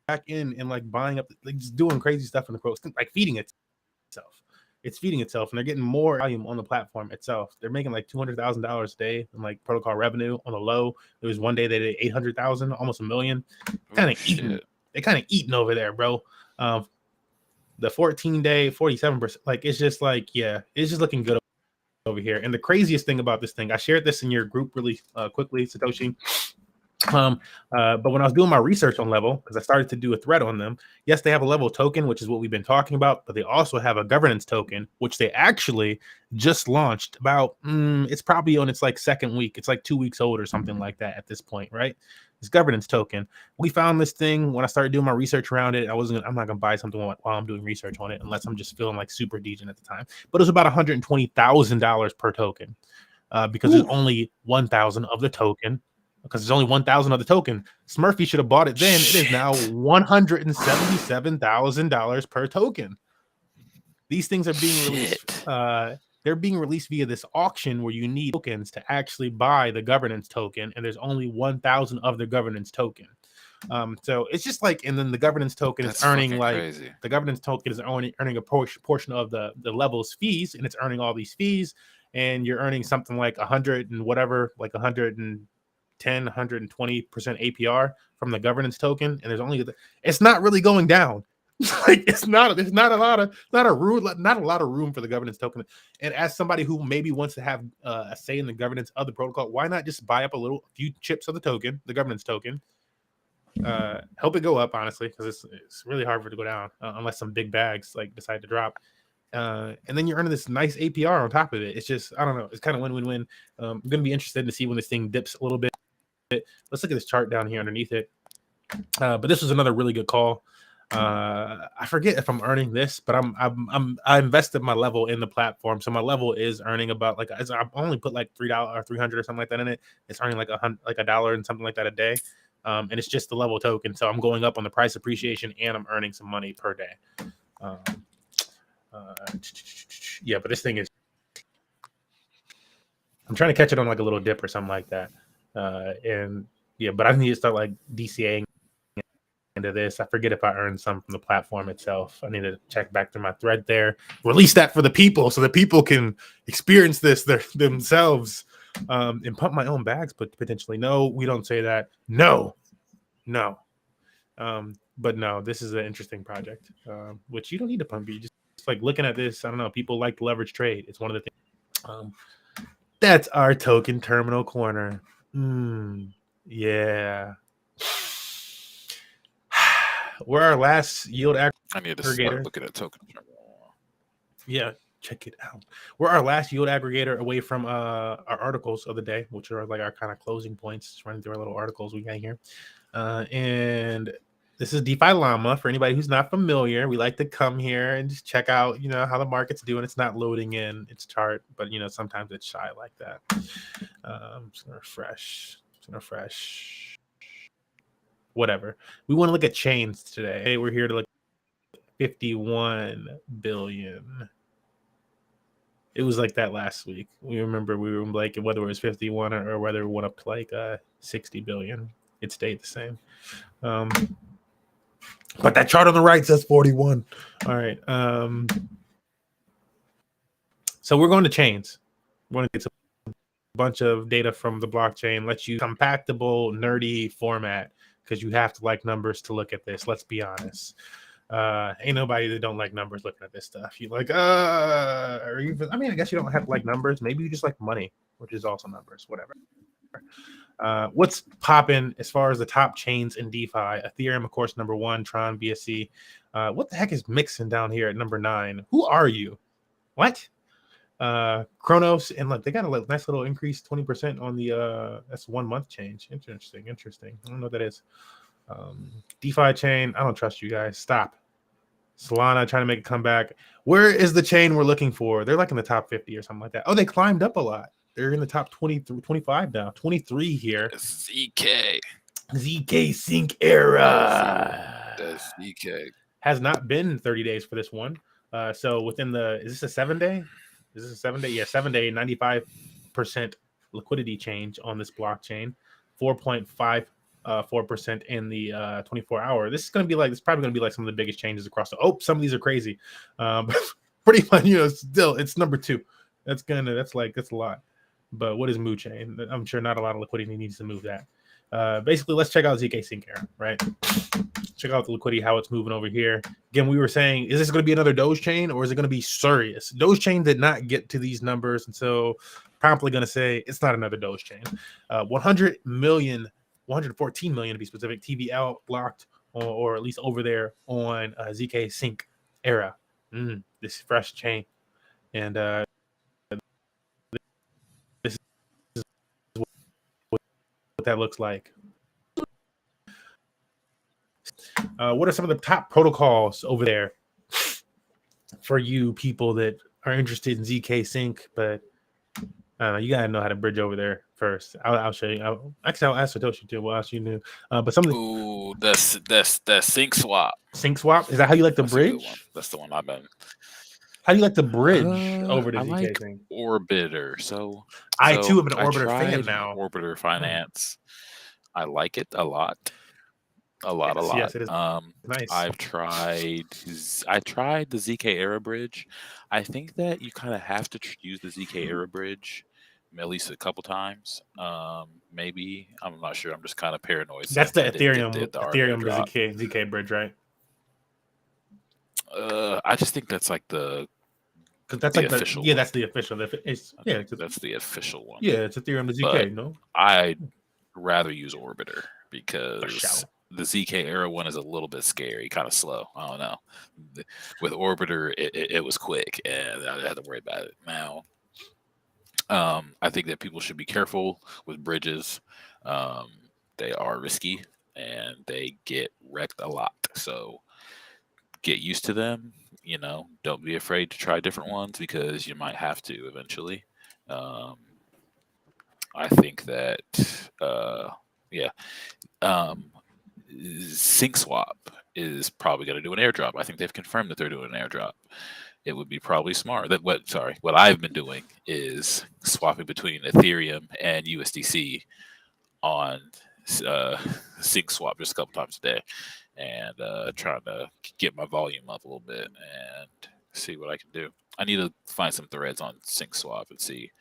back in and like buying up, like just doing crazy stuff in the protocol, like feeding itself. It's feeding itself, and they're getting more volume on the platform itself. They're making like $200,000 a day in like protocol revenue on the low. There was one day they did 800,000, almost $1 million. Kind of eating. They kind of eating over there, bro. The 14-day, 47%. Like it's just like, yeah, it's just looking good over here. And the craziest thing about this thing, I shared this in your group really quickly, Satoshi. But when I was doing my research on Level, because I started to do a thread on them, yes, they have a Level token, which is what we've been talking about, but they also have a governance token, which they actually just launched about, it's probably on its like second week. It's like 2 weeks old or something like that at this point, right? This governance token. We found this thing when I started doing my research around it. I'm not gonna buy something while I'm doing research on it unless I'm just feeling like super degen at the time. But it was about $120,000 per token, because there's only 1,000 of the token. Because there's only 1,000 of the token. Smurfy should have bought it then. It is now $177,000 per token. These things are being released. They're being released via this auction where you need tokens to actually buy the governance token, and there's only 1,000 of the governance token. So it's just like, and then the governance token is earning like crazy. The governance token is earning a portion of the Level's fees, and it's earning all these fees, and you're earning something like 100 and whatever, like 110 10, 120% APR from the governance token, and it's not really going down. Like there's not a lot of room for the governance token. And as somebody who maybe wants to have a say in the governance of the protocol, why not just buy up a few chips of the token, the governance token, help it go up, honestly, because it's really hard for it to go down unless some big bags like decide to drop. And then you're earning this nice APR on top of it. It's just, I don't know, it's kind of win-win-win. I'm gonna be interested to see when this thing dips a little bit. Let's look at this chart down here underneath it. But this was another really good call. I forget if I'm earning this, but I invested my level in the platform, so my level is earning about like I only put like $3 or 300 or something like that in it. It's earning like $1 and something like that a day, and it's just the level token. So I'm going up on the price appreciation, and I'm earning some money per day. Yeah, but this thing is. I'm trying to catch it on like a little dip or something like that, and yeah, but I need to start like DCAing into this. I forget if I earned some from the platform itself. I need to check back through my thread there, release that for the people so the people can experience this themselves, and pump my own bags, but potentially. No, we don't say that. No. But no, this is an interesting project, which you don't need to pump. You just like looking at this. I don't know. People like to leverage trade. It's one of the things. That's our token terminal corner. Yeah. We're our last yield aggregator. I need to start looking at token. Yeah, check it out. We're our last yield aggregator away from our articles of the day, which are like our kind of closing points. Just running through our little articles we got here. And this is DeFi Llama. For anybody who's not familiar, we like to come here and just check out, how the market's doing. It's not loading in its chart, but sometimes it's shy like that. I'm just gonna refresh. Whatever. We want to look at chains today. Hey, we're here to look at 51 billion. It was like that last week. We remember we were like whether it was 51 or whether it went up to like 60 billion. It stayed the same. But that chart on the right says 41. All right. So we're going to chains. We're going to get a bunch of data from the blockchain, let you compactable, nerdy format, because you have to like numbers to look at this. Let's be honest. Ain't nobody that don't like numbers looking at this stuff. You like, or even, I guess you don't have to like numbers. Maybe you just like money, which is also numbers, whatever. What's popping as far as the top chains in DeFi? Ethereum, of course, number 1. Tron, BSC. What the heck is mixing down here at number 9? Who are you? What? Chronos, and look, they got a nice little increase, 20% on the that's 1 month change. Interesting. I don't know what that is. DeFi chain, I don't trust you guys. Stop. Solana trying to make a comeback. Where is the chain we're looking for? They're like in the top 50 or something like that. Oh, they climbed up a lot. They're in the top 25 now. 23 here. Zksync era. That's ZK. Has not been 30 days for this one. So within is this a 7 day? Is this a 7 day? Yeah, 7 day, 95% liquidity change on this blockchain. 4.54% in the 24 hour. This is going to be like, it's probably going to be like some of the biggest changes across some of these are crazy. But pretty much, still it's number 2. That's a lot. But what is Moo Chain? I'm sure not a lot of liquidity needs to move that. Basically, let's check out Zksync era, right? Check out the liquidity, how it's moving over here. Again, we were saying, is this going to be another Doge chain or is it going to be Sirius? Doge chain did not get to these numbers, and so promptly going to say it's not another Doge chain. 100 million, 114 million to be specific, TVL blocked or at least over there on Zksync era. This fresh chain. And this is what that looks like. What are some of the top protocols over there for you people that are interested in Zksync? But you gotta know how to bridge over there first. I'll show you. I'll ask Satoshi too. What else you knew? But some of the sync swap. Sync swap, is that how you like to bridge? That's the one I've been. How do you like to bridge over to I like Zksync? Orbiter. So I too am an Orbiter fan now. Orbiter Finance. I like it a lot. A lot. Yes, it is. Nice. I tried the ZK era bridge. I think that you kind of have to use the ZK era bridge at least a couple times. Maybe I'm not sure. I'm just kind of paranoid. That's since the I didn't get Ethereum the Ethereum airdrop. ZK bridge, right? I just think that's like the Because that's the like official yeah, one. that's the official. That's the official one. Yeah, it's Ethereum to But ZK. No, I'd rather use Orbiter for because sure. the ZK era one is a little bit scary, kind of slow. I don't know. With Orbiter, it was quick, and I didn't have to worry about it. Now, I think that people should be careful with bridges. They are risky, and they get wrecked a lot. So get used to them. Don't be afraid to try different ones because you might have to eventually. I think that, yeah. Sync Swap is probably going to do an airdrop. I think they've confirmed that they're doing an airdrop. It would be probably smart. What I've been doing is swapping between Ethereum and USDC on Sync Swap just a couple times a day, and trying to get my volume up a little bit and see what I can do. I need to find some threads on Sync Swap and see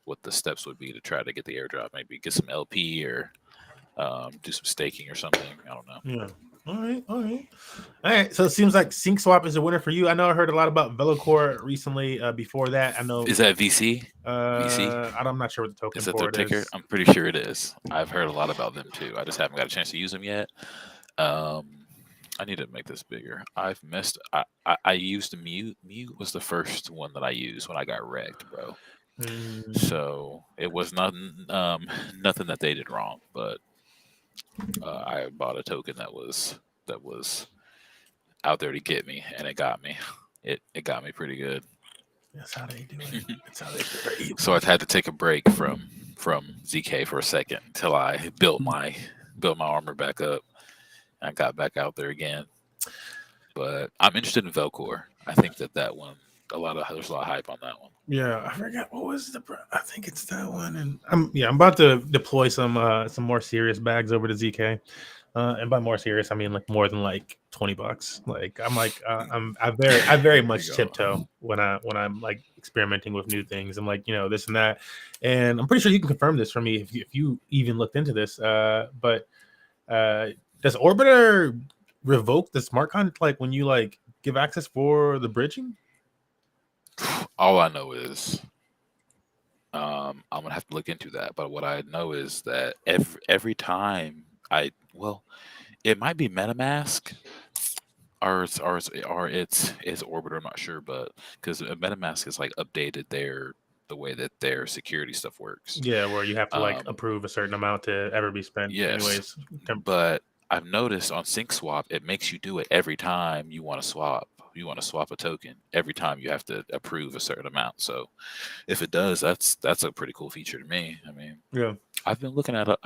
what the steps would be to try to get the airdrop. Maybe get some LP or do some staking or something. I don't know. Yeah. All right. So it seems like Sync Swap is a winner for you. I know I heard a lot about Velocore recently. Before that, I know Is that VC? I'm not sure what the token Is that for their it ticker? is. I'm pretty sure it is. I've heard a lot about them too. I just haven't got a chance to use them yet. I need to make this bigger. I used Mute. Mute was the first one that I used when I got wrecked, bro. So it was nothing that they did wrong, but I bought a token that was out there to get me, and it got me. It got me pretty good. That's how they do it. That's how they do it. So I've had to take a break from ZK for a second until I built my armor back up. I got back out there again. But I'm interested in Velcor. I think that one, there's a lot of hype on that one. Yeah, I forgot what was I think it's that one. And I'm about to deploy some more serious bags over to ZK. And by more serious, I mean like more than like $20. Like I very much tiptoe when I'm like experimenting with new things. I'm like, this and that. And I'm pretty sure you can confirm this for me if you even looked into this. But does Orbiter revoke the smart contract like when you like give access for the bridging? All I know is I'm gonna have to look into that. But what I know is that every time it might be MetaMask or it's Orbiter. I'm not sure, but because MetaMask has like updated the way that their security stuff works. Yeah, where you have to like approve a certain amount to ever be spent. Yes, anyways. But I've noticed on Sync Swap, it makes you do it every time you want to swap. You want to swap a token. Every time you have to approve a certain amount. So if it does, that's a pretty cool feature to me. I mean, yeah, I've been looking at a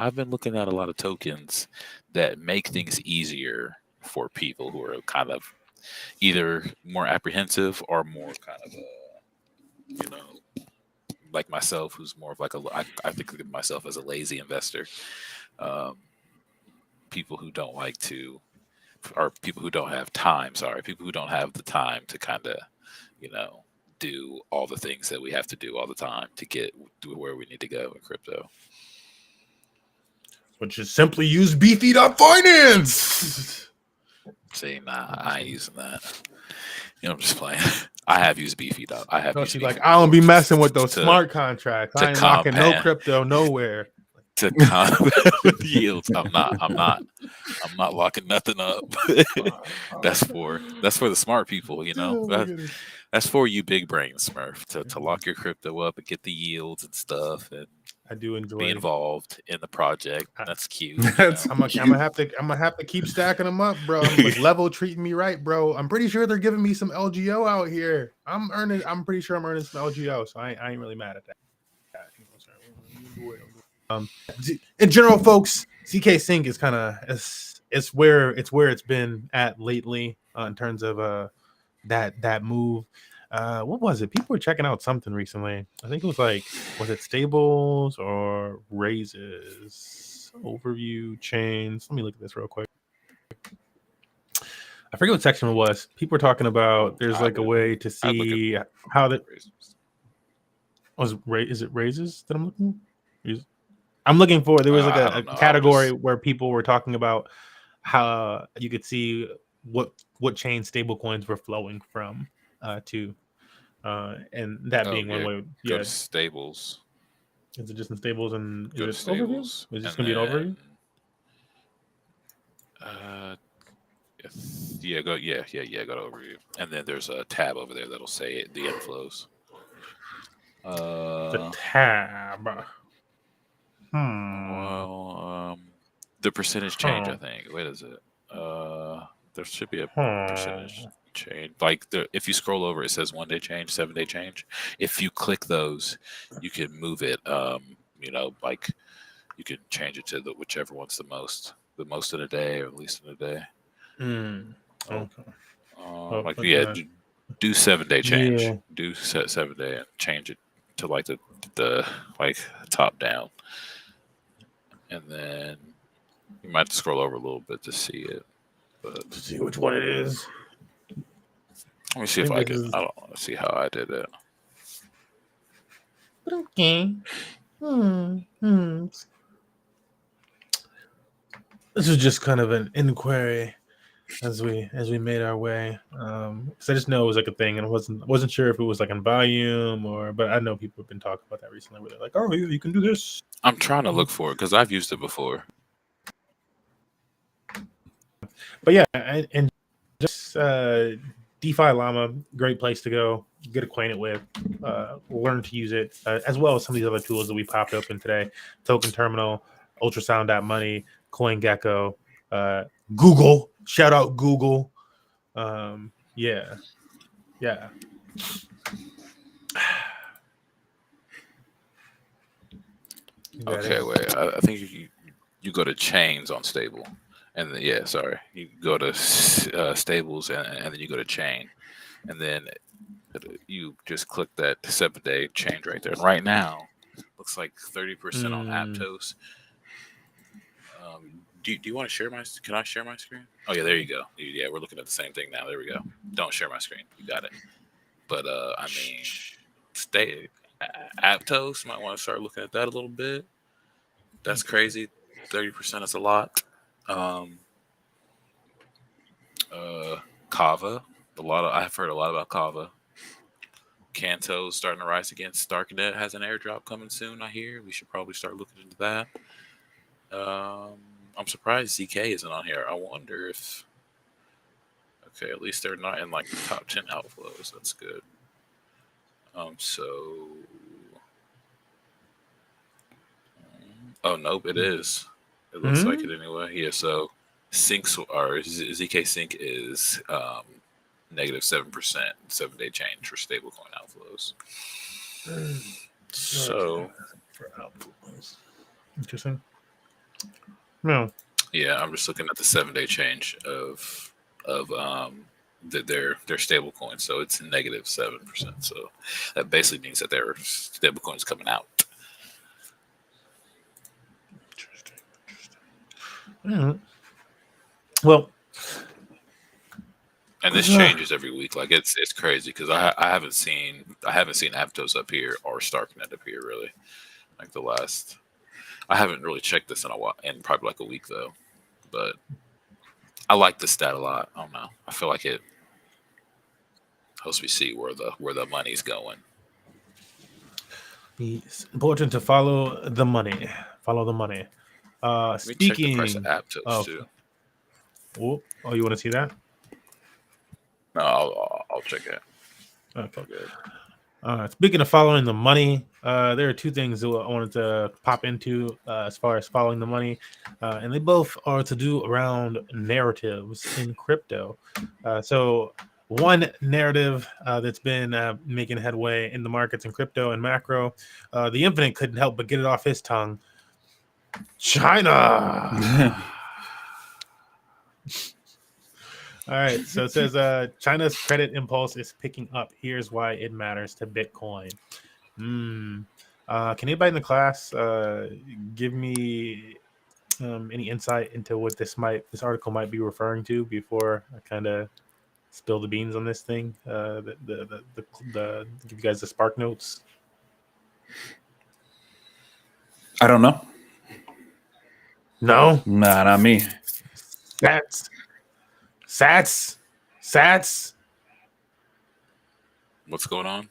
lot of tokens that make things easier for people who are kind of either more apprehensive or more kind of like myself, who's more of like I think of myself as a lazy investor. People who don't like to, or people who don't have time. People who don't have the time to kind of, do all the things that we have to do all the time to get to where we need to go in crypto. Which is simply use beefy.finance. See, nah, I ain't using that. I'm just playing. I have used beefy. I have used beefy. Like, I don't be messing with those smart contracts. I ain't locking no crypto nowhere. To combat with yields. I'm not locking nothing up. That's for the smart people, That's for you big brain Smurf to lock your crypto up and get the yields and stuff, and I do enjoy be involved in the project. That's cute. I'm gonna have to keep stacking them up, bro. Level treating me right, bro. I'm pretty sure they're giving me some LGO out here. I'm pretty sure I'm earning some LGO, so I ain't really mad at that. In general, folks, Zksync is kind of it's where it's been at lately in terms of that move. What was it? People were checking out something recently. I think it was was it stables or raises? Overview chains. Let me look at this real quick. I forget what section it was. People were talking about there's a way to see how the Is it raises that I'm looking? I'm looking for. There was like I a don't know. category where people were talking about how you could see what chain stable coins were flowing from to, and that being one way. Go Yeah, to stables. is it just in stables and Go to is it overview? stables, Is this and gonna be an overview? then go to overview, and then there's a tab over there that'll say the inflows. The tab. Well, the percentage change, I think. Wait, is it? There should be a percentage change. Like if you scroll over, it says 1 day change, 7 day change. If you click those, you can move it. Like you can change it to whichever one's the most in a day, or least in a day. Okay. Do 7 day change. Yeah. Do set 7 day and change it to like the like top down, and then you might have to scroll over a little bit to see it. But To see which one it is. Let me see if I can. I don't want to see how I did it. Okay. This is just kind of an inquiry as we made our way. Because I just know it was like a thing, and I wasn't sure if it was like in volume but I know people have been talking about that recently, where they're like, "Oh, you can do this." I'm trying to look for it because I've used it before. But yeah, and just DeFi Llama, great place to go, get acquainted with, learn to use it, as well as some of these other tools that we popped open today: Token Terminal, Ultrasound.money, CoinGecko, Google. Shout out Google. Yeah. Okay, wait. I think you go to chains on stable, and then you go to stables, and then you go to chain, and then you just click that 7 day change right there. And right now, looks like 30% on Aptos. Do you want to share my? Can I share my screen? Oh yeah, there you go. Yeah, we're looking at the same thing now. There we go. Don't share my screen. You got it. But I mean, Aptos might want to start looking at that a little bit. That's crazy. 30% is a lot. Kava. I've heard a lot about Kava. Kanto's starting to rise again. Starknet has an airdrop coming soon, I hear. We should probably start looking into that. I'm surprised ZK isn't on here. I wonder if... Okay, at least they're not in like the top 10 outflows. That's good. Oh, nope, it is. It looks like it anyway. Yeah, so Zksync is negative 7%, 7 day change for stablecoin outflows. So for outflows. Interesting. No. Yeah, I'm just looking at the 7 day change of their stablecoin. So it's negative 7%. So that basically means that their stablecoin is coming out. Interesting. Well, and this changes every week. Like it's crazy because I haven't seen Aptos up here or Starknet up here really. Like the last, I haven't really checked this in a while, in probably like a week though. But I like this stat a lot. I don't know. I feel like it helps me see where the money's going. It's important to follow the money. Follow the money. Speaking, check the price of Aptos too. Oh, you want to see that? No, I'll check it. Okay. Speaking of following the money, there are two things that I wanted to pop into as far as following the money, and they both are to do around narratives in crypto. So one narrative that's been making headway in the markets in crypto and macro, the Infinite couldn't help but get it off his tongue. China. All right, so it says China's credit impulse is picking up. Here's why it matters to Bitcoin. Can anybody in the class give me any insight into what this article might be referring to before I kind of spill the beans on this thing? Give you guys the spark notes. I don't know. No, Nah, not me. Sats. What's going on?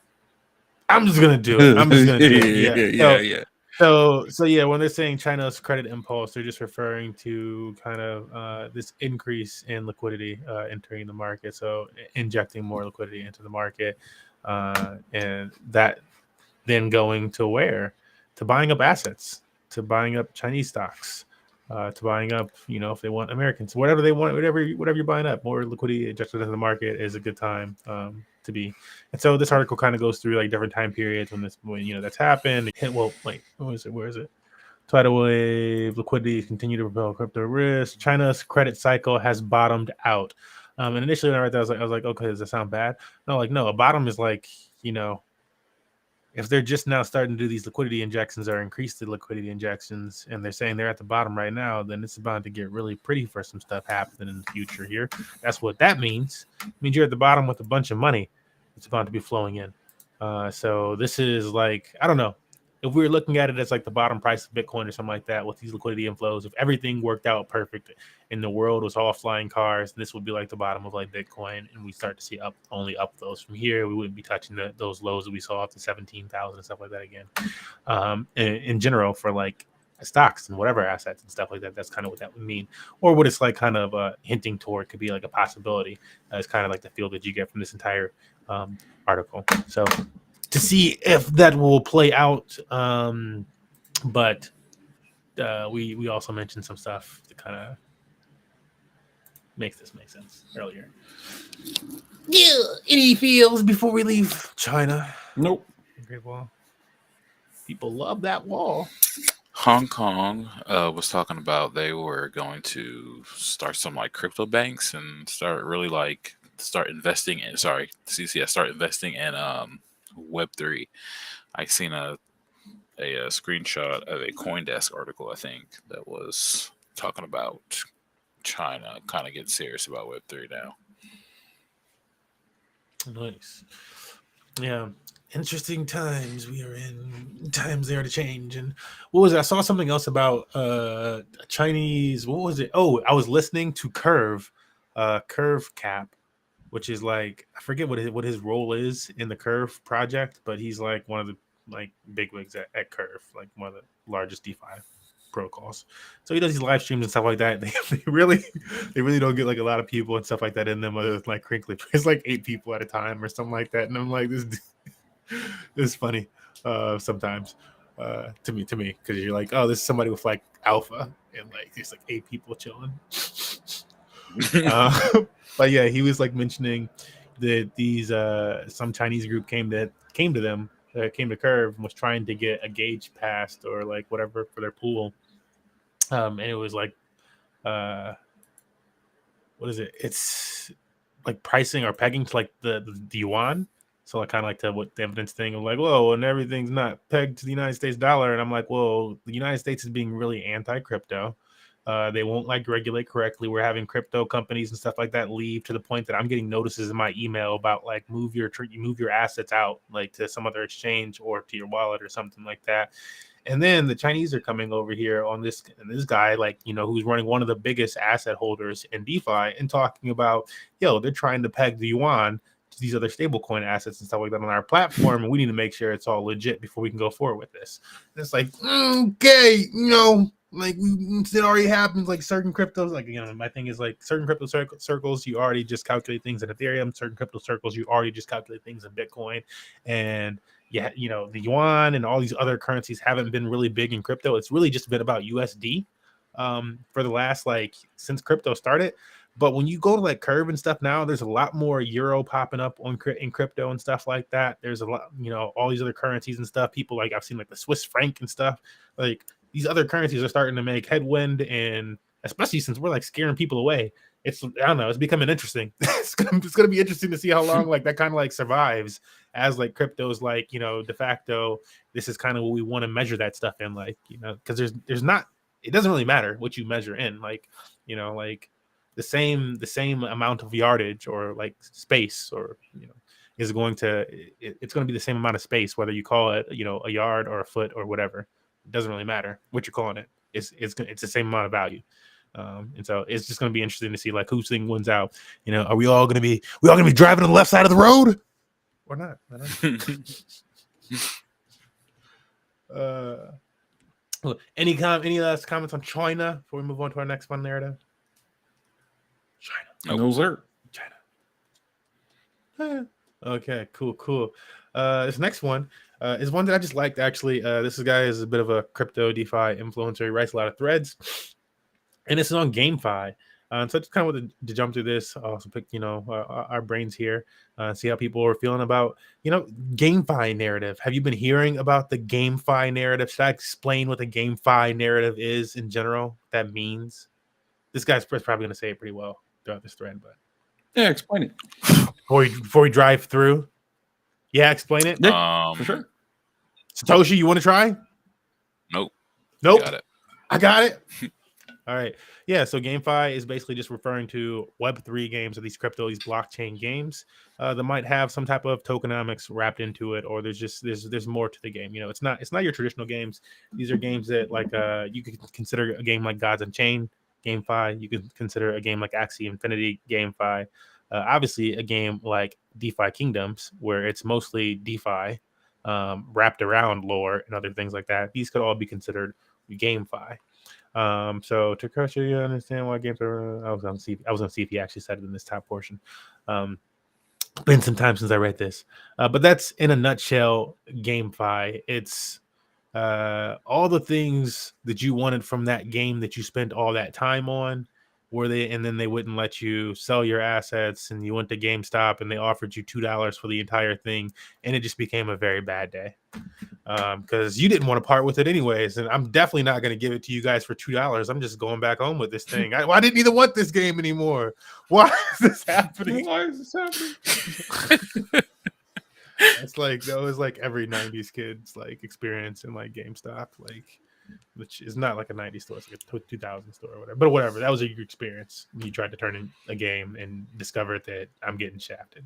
I'm just gonna do it. Yeah. So yeah, when they're saying China's credit impulse, they're just referring to kind of this increase in liquidity entering the market, so injecting more liquidity into the market, and that then going to where? To buying up assets, to buying up Chinese stocks, to buying up, if they want Americans, whatever they want, whatever you're buying up, more liquidity injected into the market is a good time to be. And so this article kind of goes through like different time periods when that's happened. Well, wait, where is it? Tidal wave liquidity continue to propel crypto risk. China's credit cycle has bottomed out. And initially when I read that, I was like, okay, does that sound bad? No, a bottom is like, if they're just now starting to do these liquidity injections or increase the liquidity injections, and they're saying they're at the bottom right now, then it's about to get really pretty for some stuff happening in the future here. That's what that means. It means you're at the bottom with a bunch of money. It's about to be flowing in. So this is like, I don't know. If we were looking at it as like the bottom price of Bitcoin or something like that with these liquidity inflows, if everything worked out perfect and the world was all flying cars, this would be like the bottom of like Bitcoin, and we start to see only up those from here. We wouldn't be touching those lows that we saw up to 17,000 and stuff like that again. In general, for like stocks and whatever assets and stuff like that, that's kind of what that would mean, or what it's like kind of hinting toward could be like a possibility. It's kind of like the feel that you get from this entire article. So to see if that will play out, but we also mentioned some stuff to kind of makes this make sense earlier. Yeah, any feels before we leave China? Nope. Great wall. People love that wall. Hong Kong was talking about they were going to start some like crypto banks and start investing in Web3. I seen a screenshot of a CoinDesk article, I think, that was talking about China kind of getting serious about Web3 now. Nice. Yeah. Interesting times we are in. Times there to change. And what was it? I saw something else about Chinese. What was it? Oh, I was listening to Curve Cap, which is like, I forget what his role is in the Curve project, but he's like one of the like bigwigs at Curve, like one of the largest DeFi protocols. So he does these live streams and stuff like that. They really don't get like a lot of people and stuff like that in them, other than like crinkly. It's like 8 people at a time or something like that. And I'm like, this is funny sometimes to me, because you're like, oh, this is somebody with like alpha, and like there's like 8 people chilling. But yeah, he was like mentioning that these some Chinese group came to Curve and was trying to get a gauge passed or like whatever for their pool, and it was like what is it? It's like pricing or pegging to like the yuan. So like kind of like the evidence thing of like, whoa, and everything's not pegged to the United States dollar. And I'm like, whoa, the United States is being really anti-crypto. They won't like regulate correctly. We're having crypto companies and stuff like that leave, to the point that I'm getting notices in my email about like move your assets out like to some other exchange or to your wallet or something like that. And then the Chinese are coming over here on this guy, like, who's running one of the biggest asset holders in DeFi, and talking about, they're trying to peg the yuan to these other stablecoin assets and stuff like that on our platform, and we need to make sure it's all legit before we can go forward with this. And it's like, okay, like it already happens. Like certain cryptos, like my thing is like certain crypto circles, you already just calculate things in Ethereum. Certain crypto circles, you already just calculate things in Bitcoin, and yeah, the yuan and all these other currencies haven't been really big in crypto. It's really just been about USD for the last since crypto started. But when you go to like Curve and stuff now, there's a lot more euro popping up in crypto and stuff like that. There's a lot, all these other currencies and stuff. People like I've seen like the Swiss franc and stuff. Like these other currencies are starting to make headwind, and especially since we're like scaring people away. I don't know, it's becoming interesting. It's gonna be interesting to see how long like that kind of like survives as like crypto's like, de facto, this is kind of what we want to measure that stuff in, like, because there's not, it doesn't really matter what you measure in, like, like the same amount of yardage or like space or is going to it's going to be the same amount of space, whether you call it a yard or a foot or whatever. It doesn't really matter what you're calling it. It's the same amount of value. And so it's just going to be interesting to see like whose thing wins out. Are we all going to be driving on the left side of the road or not? I don't know. Any last comments on China before we move on to our next fun narrative? China. No, sir. China. Okay, cool. This next one is one that I just liked, actually. This guy is a bit of a crypto DeFi influencer. He writes a lot of threads, and this is on GameFi. So I just kind of wanted to jump through this, also pick, our brains here, see how people are feeling about, GameFi narrative. Have you been hearing about the GameFi narrative? Should I explain what the GameFi narrative is in general? What that means? This guy's probably going to say it pretty well throughout this thread, but yeah, explain it before we drive through. Yeah, explain it. For sure. Satoshi, you want to try? Nope. Got it. I got it. All right. Yeah. So GameFi is basically just referring to Web3 games, or these blockchain games that might have some type of tokenomics wrapped into it, or there's more to the game. It's not your traditional games. These are games that like you could consider a game like Gods Unchained GameFi. You could consider a game like Axie Infinity GameFi. Obviously, a game like DeFi Kingdoms, where it's mostly DeFi wrapped around lore and other things like that. These could all be considered GameFi. So to crush you understand why games are. I was gonna see if he actually said it in this top portion. Been some time since I read this, but that's in a nutshell GameFi. It's all the things that you wanted from that game that you spent all that time on. And then they wouldn't let you sell your assets, and you went to GameStop and they offered you $2 for the entire thing, and it just became a very bad day because you didn't want to part with it anyways. And I'm definitely not going to give it to you guys for $2. I'm just going back home with this thing. I didn't even want this game anymore. Why is this happening? Why is this happening? It's like that was like every 90s kid's like experience in like GameStop, which is not like a 90s store, it's like a 2000 store or whatever. But whatever, that was your experience. You tried to turn in a game and discovered that I'm getting shafted.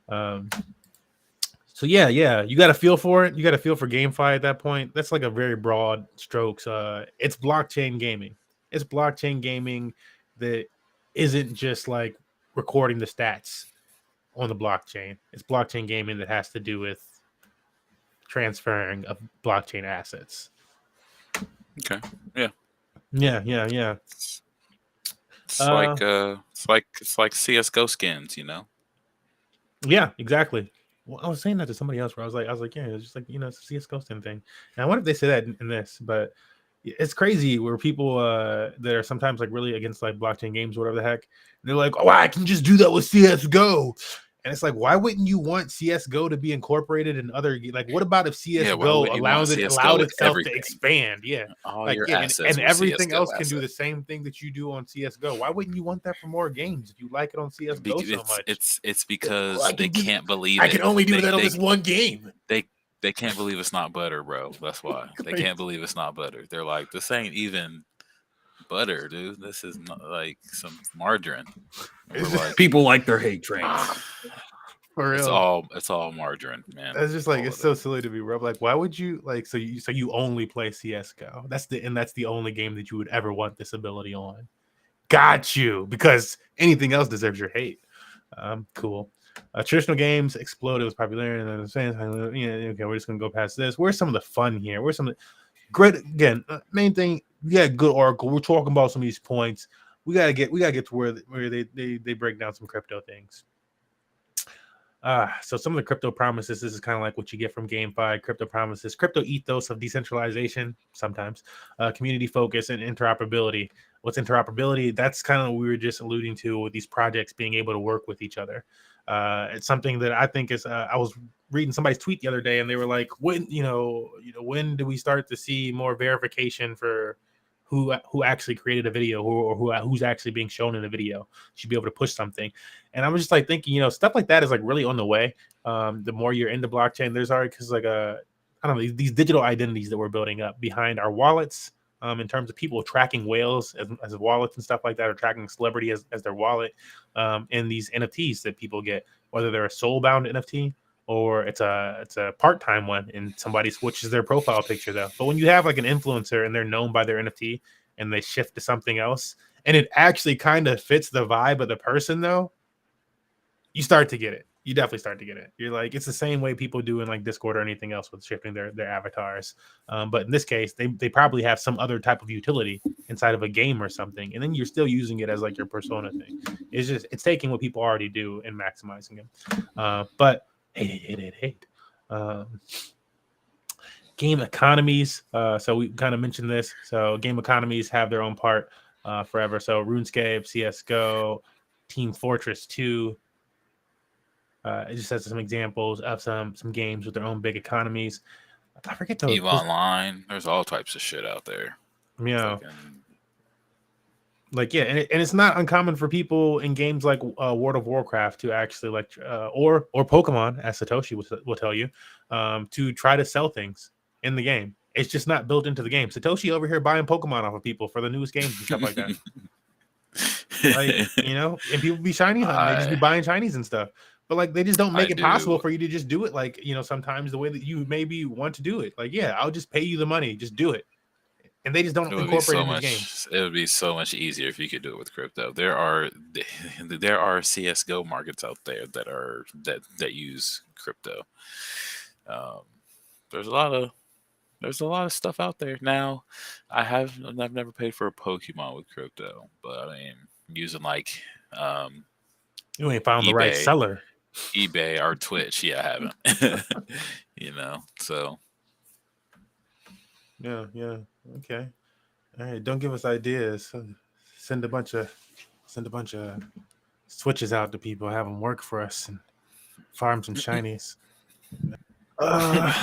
So yeah, you got to feel for it. You got to feel for GameFi at that point. That's like a very broad strokes. It's blockchain gaming. It's blockchain gaming that isn't just like recording the stats on the blockchain. It's blockchain gaming that has to do with transferring of blockchain assets. Okay. Yeah. It's like CS:GO skins, Yeah, exactly. Well, I was saying that to somebody else where I was like, yeah, it's just like it's a CS:GO skin thing. And I wonder if they say that in this, but it's crazy where people that are sometimes like really against like blockchain games or whatever the heck, they're like, oh, I can just do that with CS:GO. And it's like, why wouldn't you want CS:GO to be incorporated in other? Like, what about if CS:GO allowed itself to expand? Yeah, your assets and everything CS:GO else can do the same thing that you do on CS:GO. Why wouldn't you want that for more games if you like it on CS:GO so much? It's because they can't believe I can only do that on this one game. They can't believe it's not butter, bro. That's why they can't believe it's not butter. They're like, this ain't even butter, dude. This is not like some margarine. Like, people like their hate trains. For real. It's all margarine, man. It's just like it's so silly to be rough. Like, why would you like so you only play CS:GO? That's the only game that you would ever want this ability on. Got you, because anything else deserves your hate. Cool. Traditional games exploded with popularity, and okay, we're just gonna go past this. Where's some of the fun here? Where's some of the great again? Main thing, good Oracle. We're talking about some of these points. We gotta get to where they break down some crypto things. So some of the crypto promises, this is kind of like what you get from GameFi. Crypto promises, crypto ethos of decentralization, sometimes community focus and interoperability. What's interoperability? That's kind of what we were just alluding to with these projects being able to work with each other. It's something that I think is. I was reading somebody's tweet the other day, and they were like, "When when do we start to see more verification for who actually created a video, who's actually being shown in the video? Should be able to push something." And I was just like thinking, stuff like that is like really on the way. The more you're into blockchain, there's already because like I don't know these digital identities that we're building up behind our wallets, in terms of people tracking whales as wallets and stuff like that, or tracking celebrity as their wallet, in these NFTs that people get, whether they're a soul-bound NFT or it's a part-time one, and somebody switches their profile picture though. But when you have like an influencer and they're known by their NFT and they shift to something else, and it actually kind of fits the vibe of the person though, you start to get it. You definitely start to get it. You're like, it's the same way people do in like Discord or anything else with shifting their avatars. But in this case, they probably have some other type of utility inside of a game or something, and then you're still using it as like your persona thing. It's taking what people already do and maximizing it. But hate. Game economies. So we kind of mentioned this. So game economies have their own part forever. So RuneScape, CS:GO, Team Fortress 2. It just has some examples of some games with their own big economies. I forget those. EVE Online. There's all types of shit out there. Yeah. Like, yeah, and it's not uncommon for people in games like World of Warcraft to actually like or Pokemon, as Satoshi will tell you, to try to sell things in the game. It's just not built into the game. Satoshi over here buying Pokemon off of people for the newest games and stuff like that. Like, you know, and people be shiny hunting. They just be buying shinies and stuff. But like, they just don't make it possible for you to just do it. Like, you know, sometimes the way that you maybe want to do it. Like, yeah, I'll just pay you the money. Just do it. And they just don't incorporate it in the game. It would be so much easier if you could do it with crypto. There are CS:GO markets out there that use crypto. There's a lot of stuff out there now. I've never paid for a Pokemon with crypto, but I mean, using like you ain't found the right seller. eBay or Twitch, yeah, I haven't. You know, so yeah, okay, all right. Don't give us ideas. Send a bunch of switches out to people, have them work for us, and farm some shinies. I'm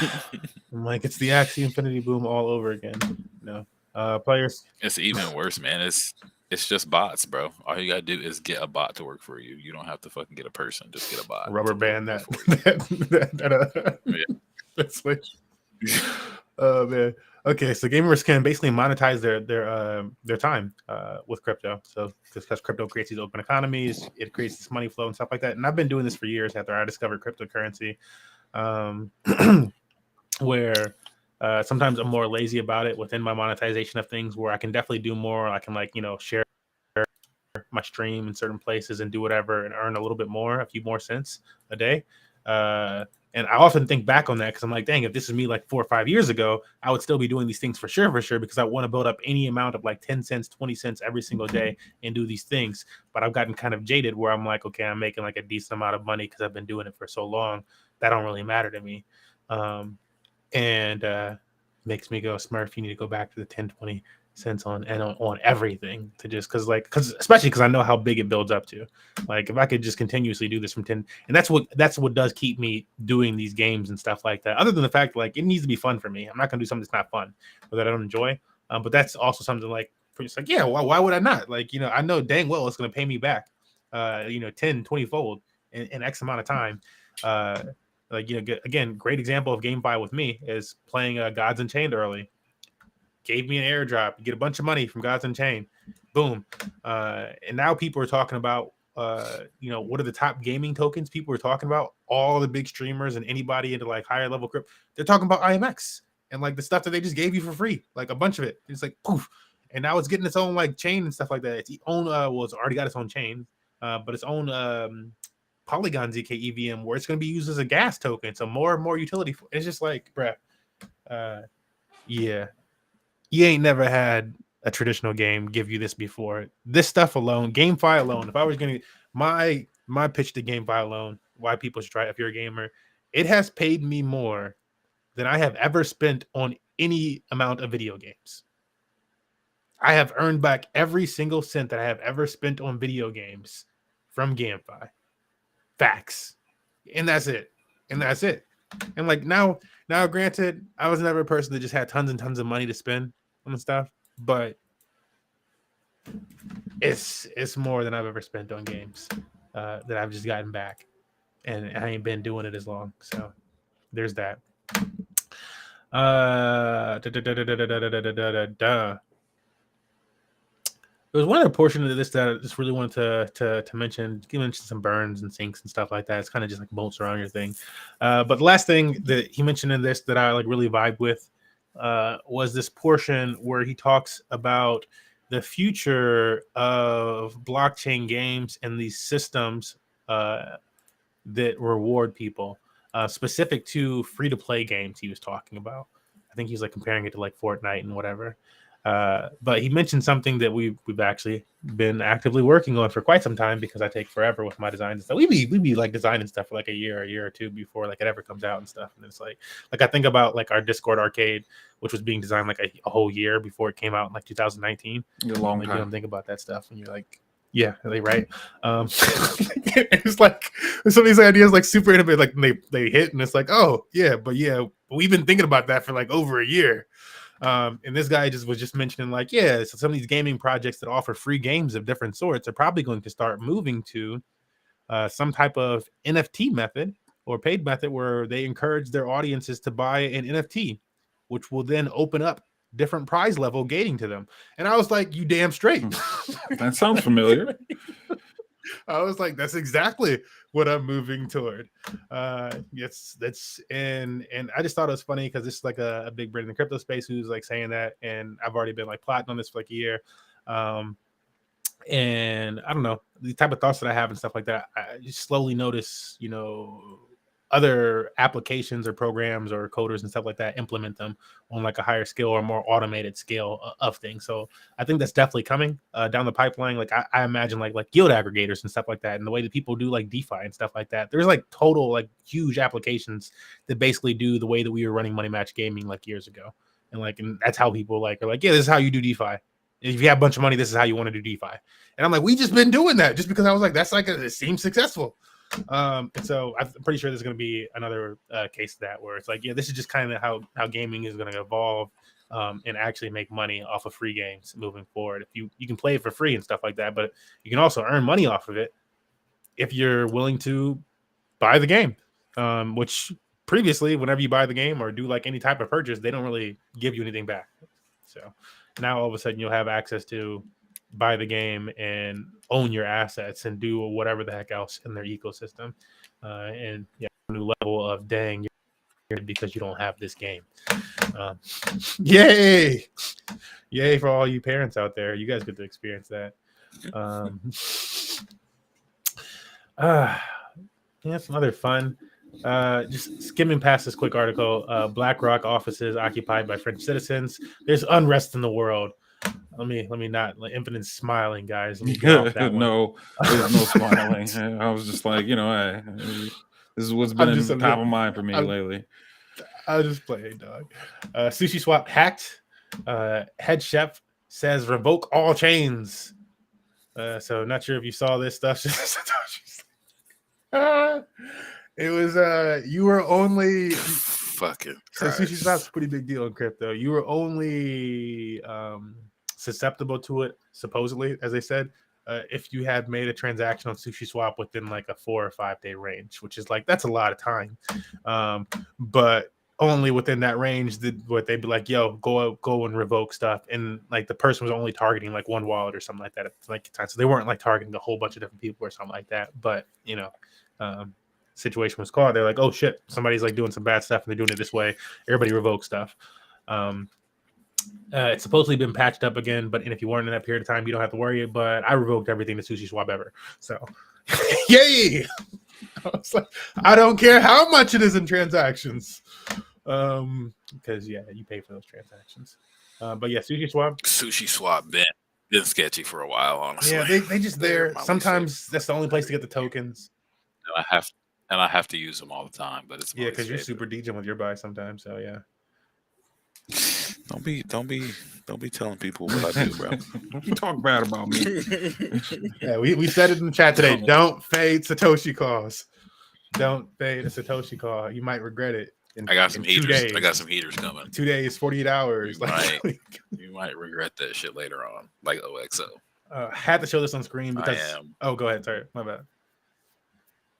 like, it's the Axie Infinity Boom all over again. No, players. It's even worse, man. It's just bots, bro. All you gotta do is get a bot to work for you. You don't have to fucking get a person. Just get a bot. Rubber band that switch. Oh man. Okay, so gamers can basically monetize their time with crypto. So because crypto creates these open economies, it creates this money flow and stuff like that. And I've been doing this for years after I discovered cryptocurrency. Where sometimes I'm more lazy about it within my monetization of things, where I can definitely do more. I can, like, you know, share my stream in certain places and do whatever and earn a little bit more, a few more cents a day. And I often think back on that because I'm like, dang, if this is me like 4 or 5 years ago, I would still be doing these things for sure, because I want to build up any amount of like 10 cents, 20 cents every single day and do these things. But I've gotten kind of jaded where I'm like, okay, I'm making like a decent amount of money because I've been doing it for so long. That don't really matter to me. And makes me go, Smurf, you need to go back to the 10, 20 cents on everything, to just especially because I know how big it builds up to. Like, if I could just continuously do this from 10, and that's what does keep me doing these games and stuff like that. Other than the fact, like, it needs to be fun for me. I'm not gonna do something that's not fun or that I don't enjoy. But that's also something like, it's like, yeah, why would I not? Like, you know, I know dang well it's gonna pay me back, 10, 20 fold in X amount of time. Like, you know, again, great example of GameFi with me is playing Gods Unchained early. Gave me an airdrop. You get a bunch of money from Gods Unchained. Boom. And now people are talking about, what are the top gaming tokens people are talking about? All the big streamers and anybody into like higher level crypto. They're talking about IMX and like the stuff that they just gave you for free, like a bunch of it. It's like poof. And now it's getting its own like chain and stuff like that. It's own, it's already got its own chain, but its own Polygon ZK EVM, where it's going to be used as a gas token. So more and more utility. It's just like, bruh, yeah. You ain't never had a traditional game give you this before. This stuff alone, GameFi alone, if I was going to, my pitch to GameFi alone, why people should try it if you're a gamer, it has paid me more than I have ever spent on any amount of video games. I have earned back every single cent that I have ever spent on video games from GameFi. Facts. And that's it. And like now, granted, I was never a person that just had tons and tons of money to spend on stuff, but it's more than I've ever spent on games that I've just gotten back, and I ain't been doing it as long. So there's that. There was one other portion of this that I just really wanted to mention. You mentioned some burns and sinks and stuff like that. It's kind of just like bolts around your thing. But the last thing that he mentioned in this that I like really vibe with was this portion where he talks about the future of blockchain games and these systems that reward people, specific to free to play games. He was talking about. I think he's like comparing it to like Fortnite and whatever. But he mentioned something that we've actually been actively working on for quite some time because I take forever with my designs and stuff. We be like designing stuff for like a year or two before like it ever comes out and stuff. And it's like I think about like our Discord arcade, which was being designed like a whole year before it came out in like 2019. A long like, time. You don't think about that stuff and you're like, yeah, really right. It's like some of these ideas like super innovative, like they hit and it's like, oh yeah, but yeah, we've been thinking about that for like over a year. And this guy was just mentioning like, yeah, so some of these gaming projects that offer free games of different sorts are probably going to start moving to some type of NFT method or paid method where they encourage their audiences to buy an NFT, which will then open up different prize level gating to them. And I was like, you damn straight. That sounds familiar. I was like, that's exactly what I'm moving toward. Yes, that's and I just thought it was funny because this is like a big brand in the crypto space who's like saying that, and I've already been like plotting on this for like a year. And I don't know, the type of thoughts that I have and stuff like that, I just slowly notice, other applications or programs or coders and stuff like that implement them on like a higher scale or more automated scale of things. So I think that's definitely coming down the pipeline. Like I imagine like yield aggregators and stuff like that, and the way that people do like DeFi and stuff like that. There's like total like huge applications that basically do the way that we were running money match gaming like years ago, and that's how people like are like, yeah, this is how you do DeFi. If you have a bunch of money, this is how you want to do DeFi. And I'm like, we just been doing that just because I was like, that's like it seems successful. And so I'm pretty sure there's going to be another case of that where it's like, yeah, this is just kind of how gaming is going to evolve and actually make money off of free games moving forward. If you can play it for free and stuff like that, but you can also earn money off of it if you're willing to buy the game, which previously, whenever you buy the game or do like any type of purchase, they don't really give you anything back. So now all of a sudden you'll have access to buy the game and own your assets and do whatever the heck else in their ecosystem. And yeah, new level of dang, you're because you don't have this game. Yay for all you parents out there. You guys get to experience that. Yeah, some other fun. Just skimming past this quick article. BlackRock offices occupied by French citizens. There's unrest in the world. Let me not like Infinite's smiling, guys. Let me get off that one. No, there's no smiling. I was just like, this is what's been top of mind for me lately. I'll just play, dog. Sushi Swap hacked. Head chef says revoke all chains. So not sure if you saw this stuff. It was you were only fucking so Sushi Swap's a pretty big deal in crypto. You were only susceptible to it, supposedly, as they said, if you had made a transaction on Sushi Swap within like a 4 or 5 day range, which is like that's a lot of time. But only within that range what they'd be like, yo, go and revoke stuff. And like the person was only targeting like one wallet or something like that at like time. So they weren't like targeting a whole bunch of different people or something like that. But situation was called. They're like, oh shit, somebody's like doing some bad stuff and they're doing it this way. Everybody revoke stuff. It's supposedly been patched up again, but if you weren't in that period of time, you don't have to worry. But I revoked everything to Sushi Swap ever. So yay! I was like, I don't care how much it is in transactions. Because yeah, you pay for those transactions. But yeah, Sushi Swap been sketchy for a while, honestly. Yeah, they just there. Sometimes that's the only place to get the tokens. And I have to use them all the time, but it's because you're super degen with your buy sometimes. So yeah. Don't be telling people what I do, bro. Don't you talk bad about me. Yeah, we said it in the chat today. Don't fade Satoshi calls. Don't fade a Satoshi call. You might regret it. I got some heaters. I got some heaters coming. 2 days, 48 hours. You might regret that shit later on, like OXO. I had to show this on screen because. Oh, go ahead. Sorry, my bad.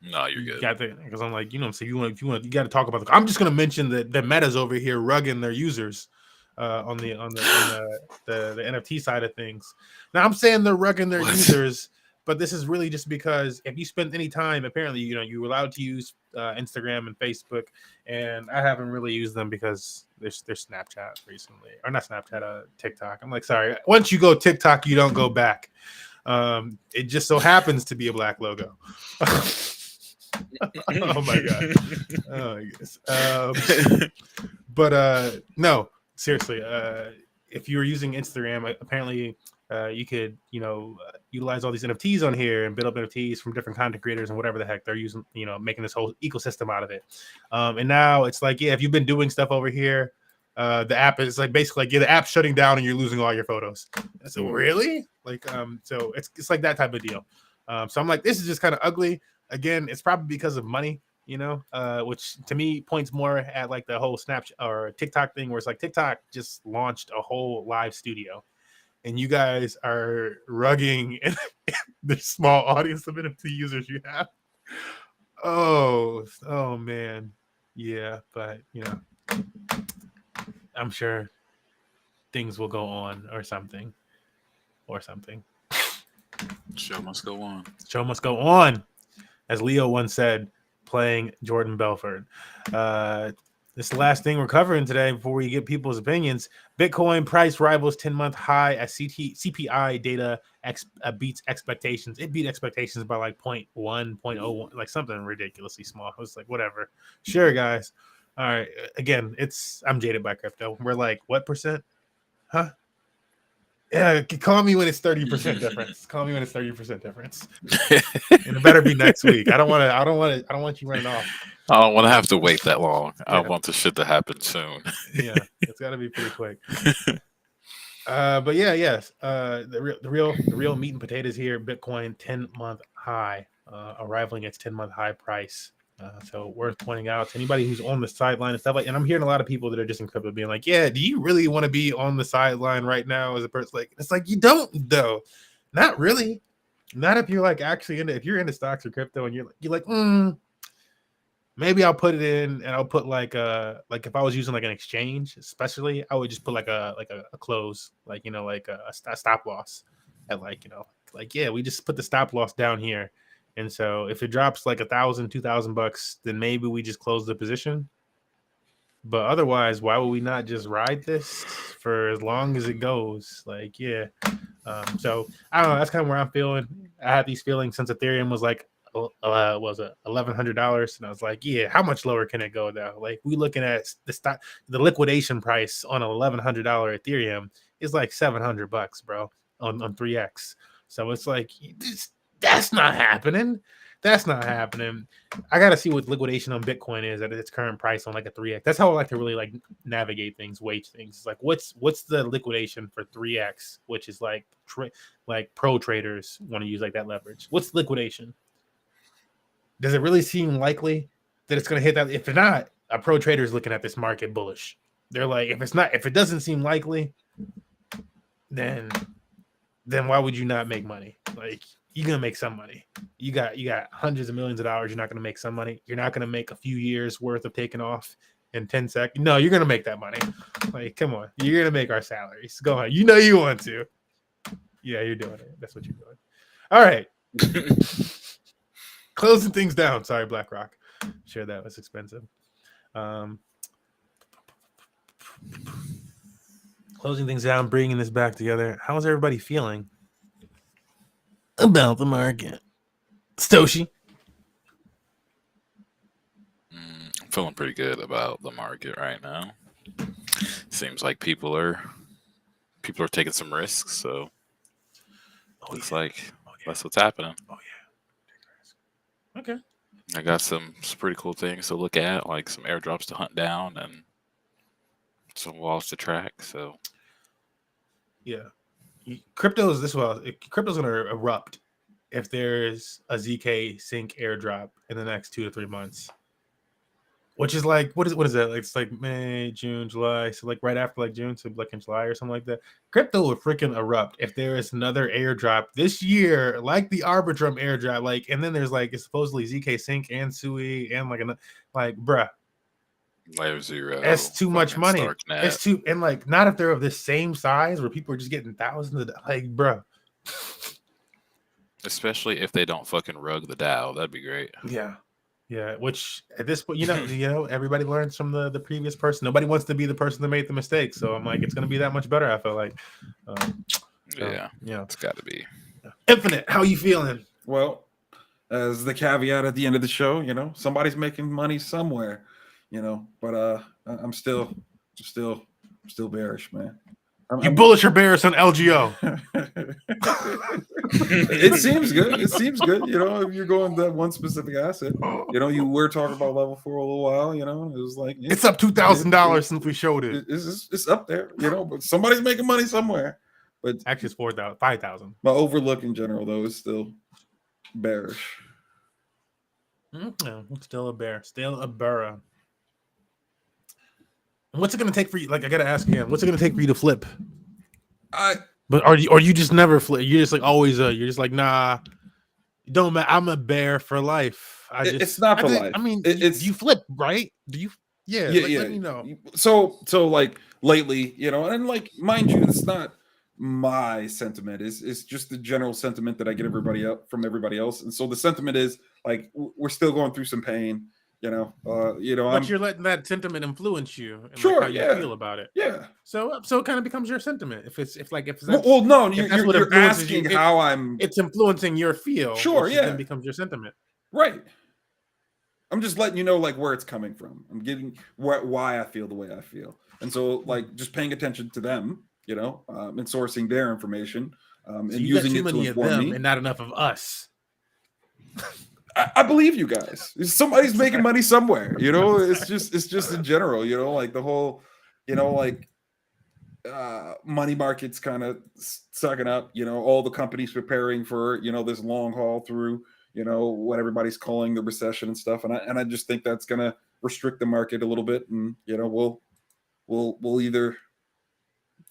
No, you're good. Because I'm like, so if you want, you got to talk about I'm just gonna mention that the Meta's over here rugging their users. on the NFT side of things. Now I'm saying they're rugging their users, but this is really just because if you spend any time, apparently you're allowed to use Instagram and Facebook, and I haven't really used them because there's Snapchat recently, or not Snapchat, TikTok. I'm like, sorry, once you go TikTok, you don't go back. It just so happens to be a black logo. Oh my god. Oh yes. But no, seriously. If you were using Instagram, apparently you could utilize all these NFTs on here and build up NFTs from different content creators and whatever the heck they're using. Making this whole ecosystem out of it. And now it's like, yeah, if you've been doing stuff over here, the app is like basically like, yeah, the app's shutting down and you're losing all your photos. So really, so it's like that type of deal. So I'm like, this is just kind of ugly. Again, it's probably because of money, which to me points more at like the whole Snapchat or TikTok thing, where it's like TikTok just launched a whole live studio, and you guys are rugging the small audience of NFT users you have. Oh man, yeah, but I'm sure things will go on or something. Show must go on. Show must go on. As Leo once said, playing Jordan Belfort. This is the last thing we're covering today before we get people's opinions. Bitcoin price rivals 10-month high as CPI data beats expectations. It beat expectations by like 0.1, 0.01, like something ridiculously small. I was like, whatever. Sure, guys. All right. Again, I'm jaded by crypto. We're like, what percent? Huh? Yeah, call me when it's 30% difference. Call me when it's 30% difference. And it better be next week. I don't want you running off. I don't want to have to wait that long. Yeah. I want the shit to happen soon. Yeah, it's got to be pretty quick. But yeah, yes. The real meat and potatoes here. Bitcoin 10-month high, arriving its 10-month high price. So worth pointing out to anybody who's on the sideline and stuff like. And I'm hearing a lot of people that are just in crypto being like, "Yeah, do you really want to be on the sideline right now?" As a person, like it's like you don't though, not really. Not if you're like actually if you're into stocks or crypto and you're like, maybe I'll put it in and I'll put like if I was using like an exchange, especially, I would just put like a close, like a stop loss at yeah, we just put the stop loss down here. And so if it drops like $1,000, $2,000, then maybe we just close the position. But otherwise, why would we not just ride this for as long as it goes? Like, yeah. So I don't know. That's kind of where I'm feeling. I had these feelings since Ethereum was like, was it $1,100? And I was like, yeah, how much lower can it go now? Like, we looking at the liquidation price on an $1,100 Ethereum is like $700, bro, on 3x. So it's like, that's not happening. That's not happening. I got to see what liquidation on Bitcoin is at its current price on like a 3x. That's how I like to really like navigate things, wage things. It's like, what's the liquidation for 3x, which is like pro traders want to use like that leverage. What's liquidation? Does it really seem likely that it's going to hit that? If not, a pro trader is looking at this market bullish. They're like, if it doesn't seem likely, then why would you not make money? Like, you're gonna make some money. You got hundreds of millions of dollars. You're not gonna make some money. You're not gonna make a few years worth of taking off in 10 seconds. No, you're gonna make that money. Like, come on, you're gonna make our salaries. Go on. You want to. Yeah, you're doing it. That's what you're doing. All right. Closing things down. Sorry, BlackRock. Sure, that was expensive. Closing things down, bringing this back together. How's everybody feeling about the market? Stoshi? I'm feeling pretty good about the market right now. Seems like people are taking some risks, so looks like that's what's happening. Oh yeah. Okay. I got some pretty cool things to look at, like some airdrops to hunt down and some walls to track. So yeah. Crypto's going to erupt if there's a Zksync airdrop in the next 2 to 3 months, which is like, what is that? Like, it's like May, June, July. So like right after like June, so like in July or something like that. Crypto would freaking erupt if there is another airdrop this year, like the Arbitrum airdrop. Like, and then there's like, it's supposedly Zksync and Sui and like bruh. Layer 0. It's too much fucking money. Starknet. It's too, and like, not if they're of the same size where people are just getting thousands of, like, bro. Especially if they don't fucking rug the DAO. That'd be great. Yeah. Yeah. Which at this point, everybody learns from the previous person. Nobody wants to be the person that made the mistake. So I'm like, it's going to be that much better. I feel like, Yeah. Yeah. It's got to be. Infinite. How you feeling? Well, as the caveat at the end of the show, somebody's making money somewhere, but I'm still bearish, man. You bullish or bearish on LGO? It seems good. It seems good. If you're going that one specific asset, you were talking about level 4 a little while, it was like it's up $2,000 since we showed it. It's up there, but somebody's making money somewhere. But actually, it's 4,000, 5,000. My overlook in general, though, is still bearish. No, still a bear. Still a burra. What's it going to take for you? Like, I got to ask again. What's it going to take for you to flip? But are you just never flip? You're just like always. You're just like, nah. Don't matter. I'm a bear for life. It's not for life. I mean, it's you flip, right? Do you? Yeah. Yeah. Let me know. So like lately, and like mind you, it's not my sentiment. It's just the general sentiment that I get from everybody else. And so the sentiment is like we're still going through some pain. But you're letting that sentiment influence you, and sure, like how you feel about it. Yeah. So it kind of becomes your sentiment. No, you're asking how it's influencing your feel. Sure, yeah. Then becomes your sentiment. Right. I'm just letting you know like where it's coming from. I'm giving why I feel the way I feel, and so like just paying attention to them, and sourcing their information, and using it to inform me, and not enough of us. I believe you guys. Somebody's making money somewhere, It's just in general, like the whole, money markets kind of sucking up. All the companies preparing for this long haul through what everybody's calling the recession and stuff, and I just think that's gonna restrict the market a little bit, and we'll either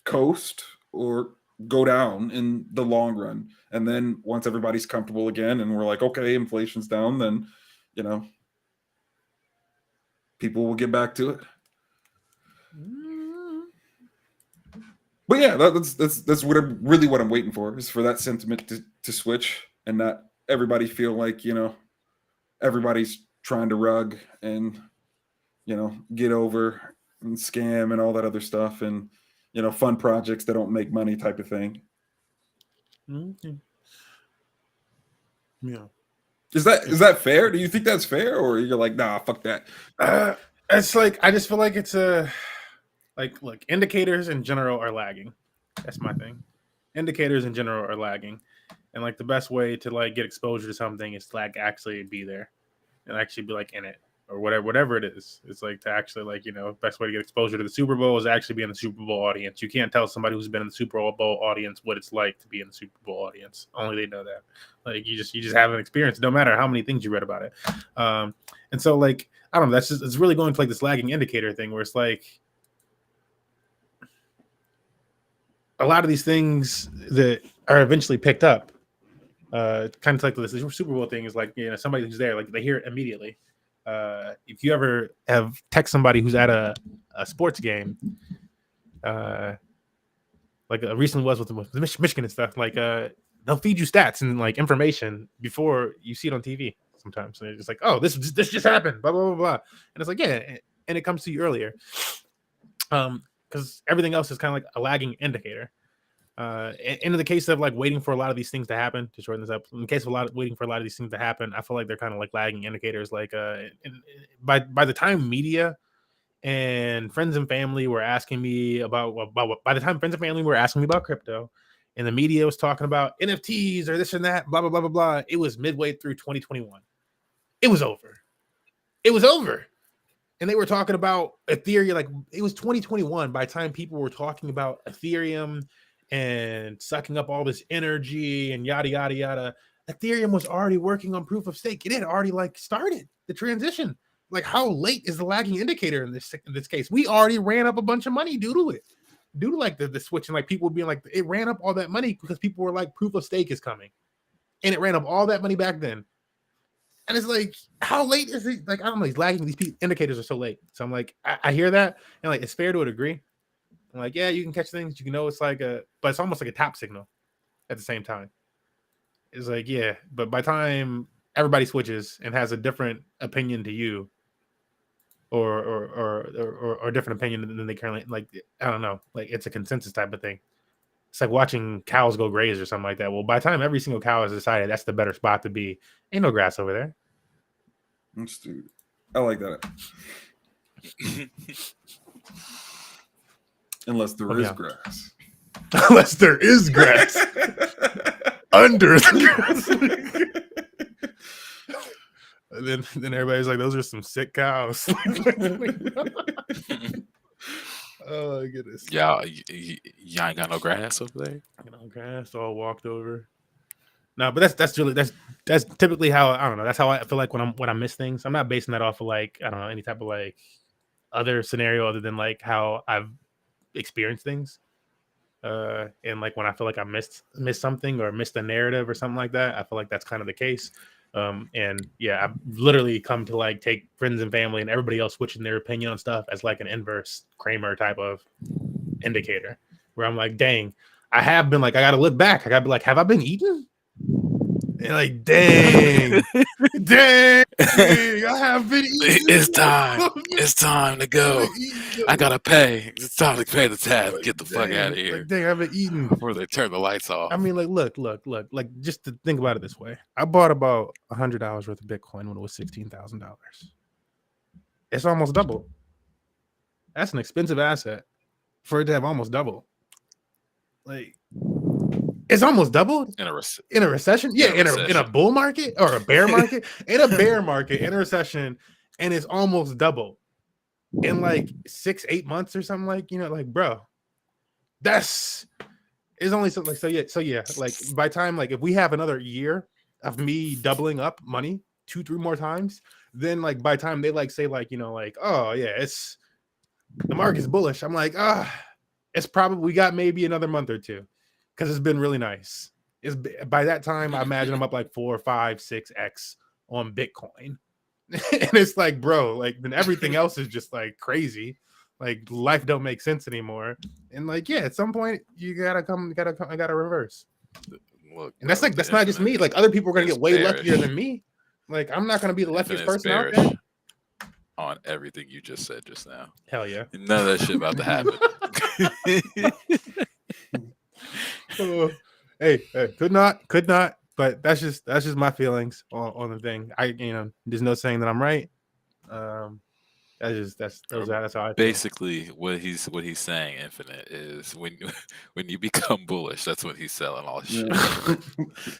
coast or go down in the long run. And then once everybody's comfortable again and we're like, okay, inflation's down, then people will get back to it. But yeah, that's what I'm waiting for, is for that sentiment to switch and not everybody feel like everybody's trying to rug and get over and scam and all that other stuff, and fun projects that don't make money type of thing. Mm-hmm. Yeah. Is that fair? Do you think that's fair, or you're like, nah, fuck that? It's like, I just feel like it's look, indicators in general are lagging. That's my thing. Indicators in general are lagging, and like the best way to like get exposure to something is to like actually be there and actually be like in it, or whatever it is. It's like to actually like, best way to get exposure to the Super Bowl is actually be in the Super Bowl audience. You can't tell somebody who's been in the Super Bowl audience what it's like to be in the Super Bowl audience. Only they know that. Like you just haven't experienced it, no matter how many things you read about it. And so like, I don't know, it's really going to like this lagging indicator thing where it's like a lot of these things that are eventually picked up. Kind of like this Super Bowl thing is like, somebody who's there, like they hear it immediately. If you ever have text somebody who's at a sports game, like recently was with Michigan and stuff, like they'll feed you stats and like information before you see it on TV sometimes. And they're just like, oh, this just happened, blah, blah, blah, blah. And it's like, yeah, and it comes to you earlier. Because everything else is kind of like a lagging indicator. In the case of like waiting for a lot of these things to happen, to shorten this up, in the case of waiting for a lot of these things to happen, I feel like they're kind of like lagging indicators. Like by the time media and friends and family were asking me about by the time friends and family were asking me about crypto, and the media was talking about NFTs or this and that, blah blah blah blah blah, it was midway through 2021. It was over. And they were talking about Ethereum, like it was 2021 by the time people were talking about Ethereum and sucking up all this energy and yada yada yada. Ethereum was already working on proof of stake. It had already like started the transition. Like, how late is the lagging indicator in this case? We already ran up a bunch of money due to like the switch, and like people being like, it ran up all that money because people were like, proof of stake is coming, and it ran up all that money back then. And it's like, how late is it? Like, I don't know, he's lagging. These indicators are so late. So I'm like, I hear that, and like, it's fair to a degree. I'm like, yeah, you can catch things. You can know it's like but it's almost like a top signal at the same time. It's like, yeah, but by the time everybody switches and has a different opinion to you, or different opinion than they currently, like, I don't know, like it's a consensus type of thing. It's like watching cows go graze or something like that. Well, by the time every single cow has decided that's the better spot to be, ain't no grass over there. Dude, I like that. Unless there is grass. Unless there is grass under the grass. And then everybody's like, those are some sick cows. Oh my goodness. Y'all ain't got no grass over there? Grass all walked over. No, but that's typically how, I don't know. That's how I feel like when I miss things. I'm not basing that off of like, I don't know, any type of like other scenario other than like how I've experienced things. And like when I feel like I missed something or missed a narrative or something like that, I feel like that's kind of the case. And yeah, I've literally come to like take friends and family and everybody else switching their opinion on stuff as like an inverse Kramer type of indicator, where I'm like, dang, I have been like, I gotta look back. I gotta be like, have I been eating? And like, dang, I have been eating. It's time to go. I gotta pay. It's time to pay the tab. Like, get the fuck out of here. Like, dang, I've been eating before they turn the lights off. I mean, like, look. Like, just to think about it this way, I bought about $100 worth of Bitcoin when it was $16,000. It's almost double. That's an expensive asset for it to have almost double. Like, it's almost doubled in a recession. Yeah, in a bull market or a bear market. In a bear market, in a recession, and it's almost double in like 6-8 months or something. Like, you know, like, bro, it's only so like, so yeah. Like, by time, like, if we have another year of me doubling up money 2-3 more times, then like by time they like say like, you know, like, oh yeah, it's the market's bullish. I'm like, it's probably, we got maybe another month or two. Because it's been really nice. It's by that time, I imagine I'm up like 4, 5, 6x on Bitcoin. And it's like, bro, like, then everything else is just like crazy. Like, life don't make sense anymore. And like, yeah, at some point you gotta reverse. Look, and that's like, that's not just me. Like, other people are gonna get way luckier than me. Like, I'm not gonna be the luckiest person out there. On everything you just said just now. Hell yeah. None of that shit about to happen. Hey, could not, but that's just my feelings on the thing. There's no saying that I'm right. That's how I feel. Basically what he's saying, Infinite, is when you become bullish, that's when he's selling all shit.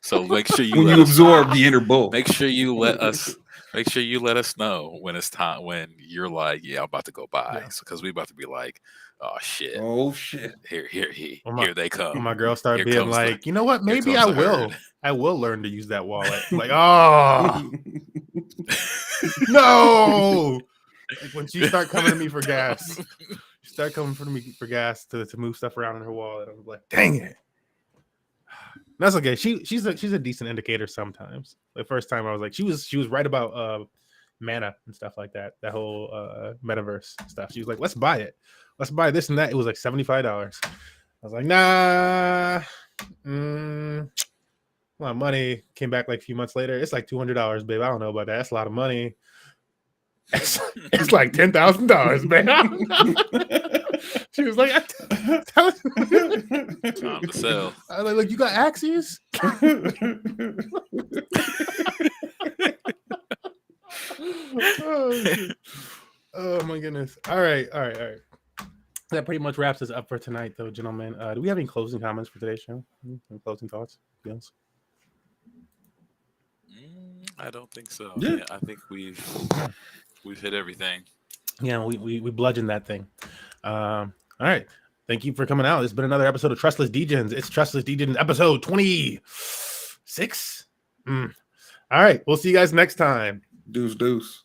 So make sure you absorb the inner bull. Make sure you let us know when it's time, when you're like, yeah, I'm about to go buy, because we about to be like, oh shit, here they come. When my girl started being like, you know what, maybe I will learn to use that wallet. Like, oh no. Like, when she start coming to me for gas, to move stuff around in her wallet. I was like, dang it. That's okay. She's a decent indicator sometimes. The first time I was like, she was right about mana and stuff like that. That whole metaverse stuff. She was like, let's buy it. Let's buy this and that. It was like $75. I was like, nah. My money came back like a few months later. It's like $200, babe. I don't know about that. That's a lot of money. It's like $10,000, man. She was like, time to sell. I was like, look, you got Axies? Oh my goodness. All right. That pretty much wraps us up for tonight, though, gentlemen. Do we have any closing comments for today's show? Any closing thoughts? Yes. I don't think so. Yeah. I think we've hit everything. Yeah, we bludgeoned that thing. All right. Thank you for coming out. It's been another episode of Trustless Degens. It's Trustless Degens episode 26. All right. We'll see you guys next time. Deuce. Dose.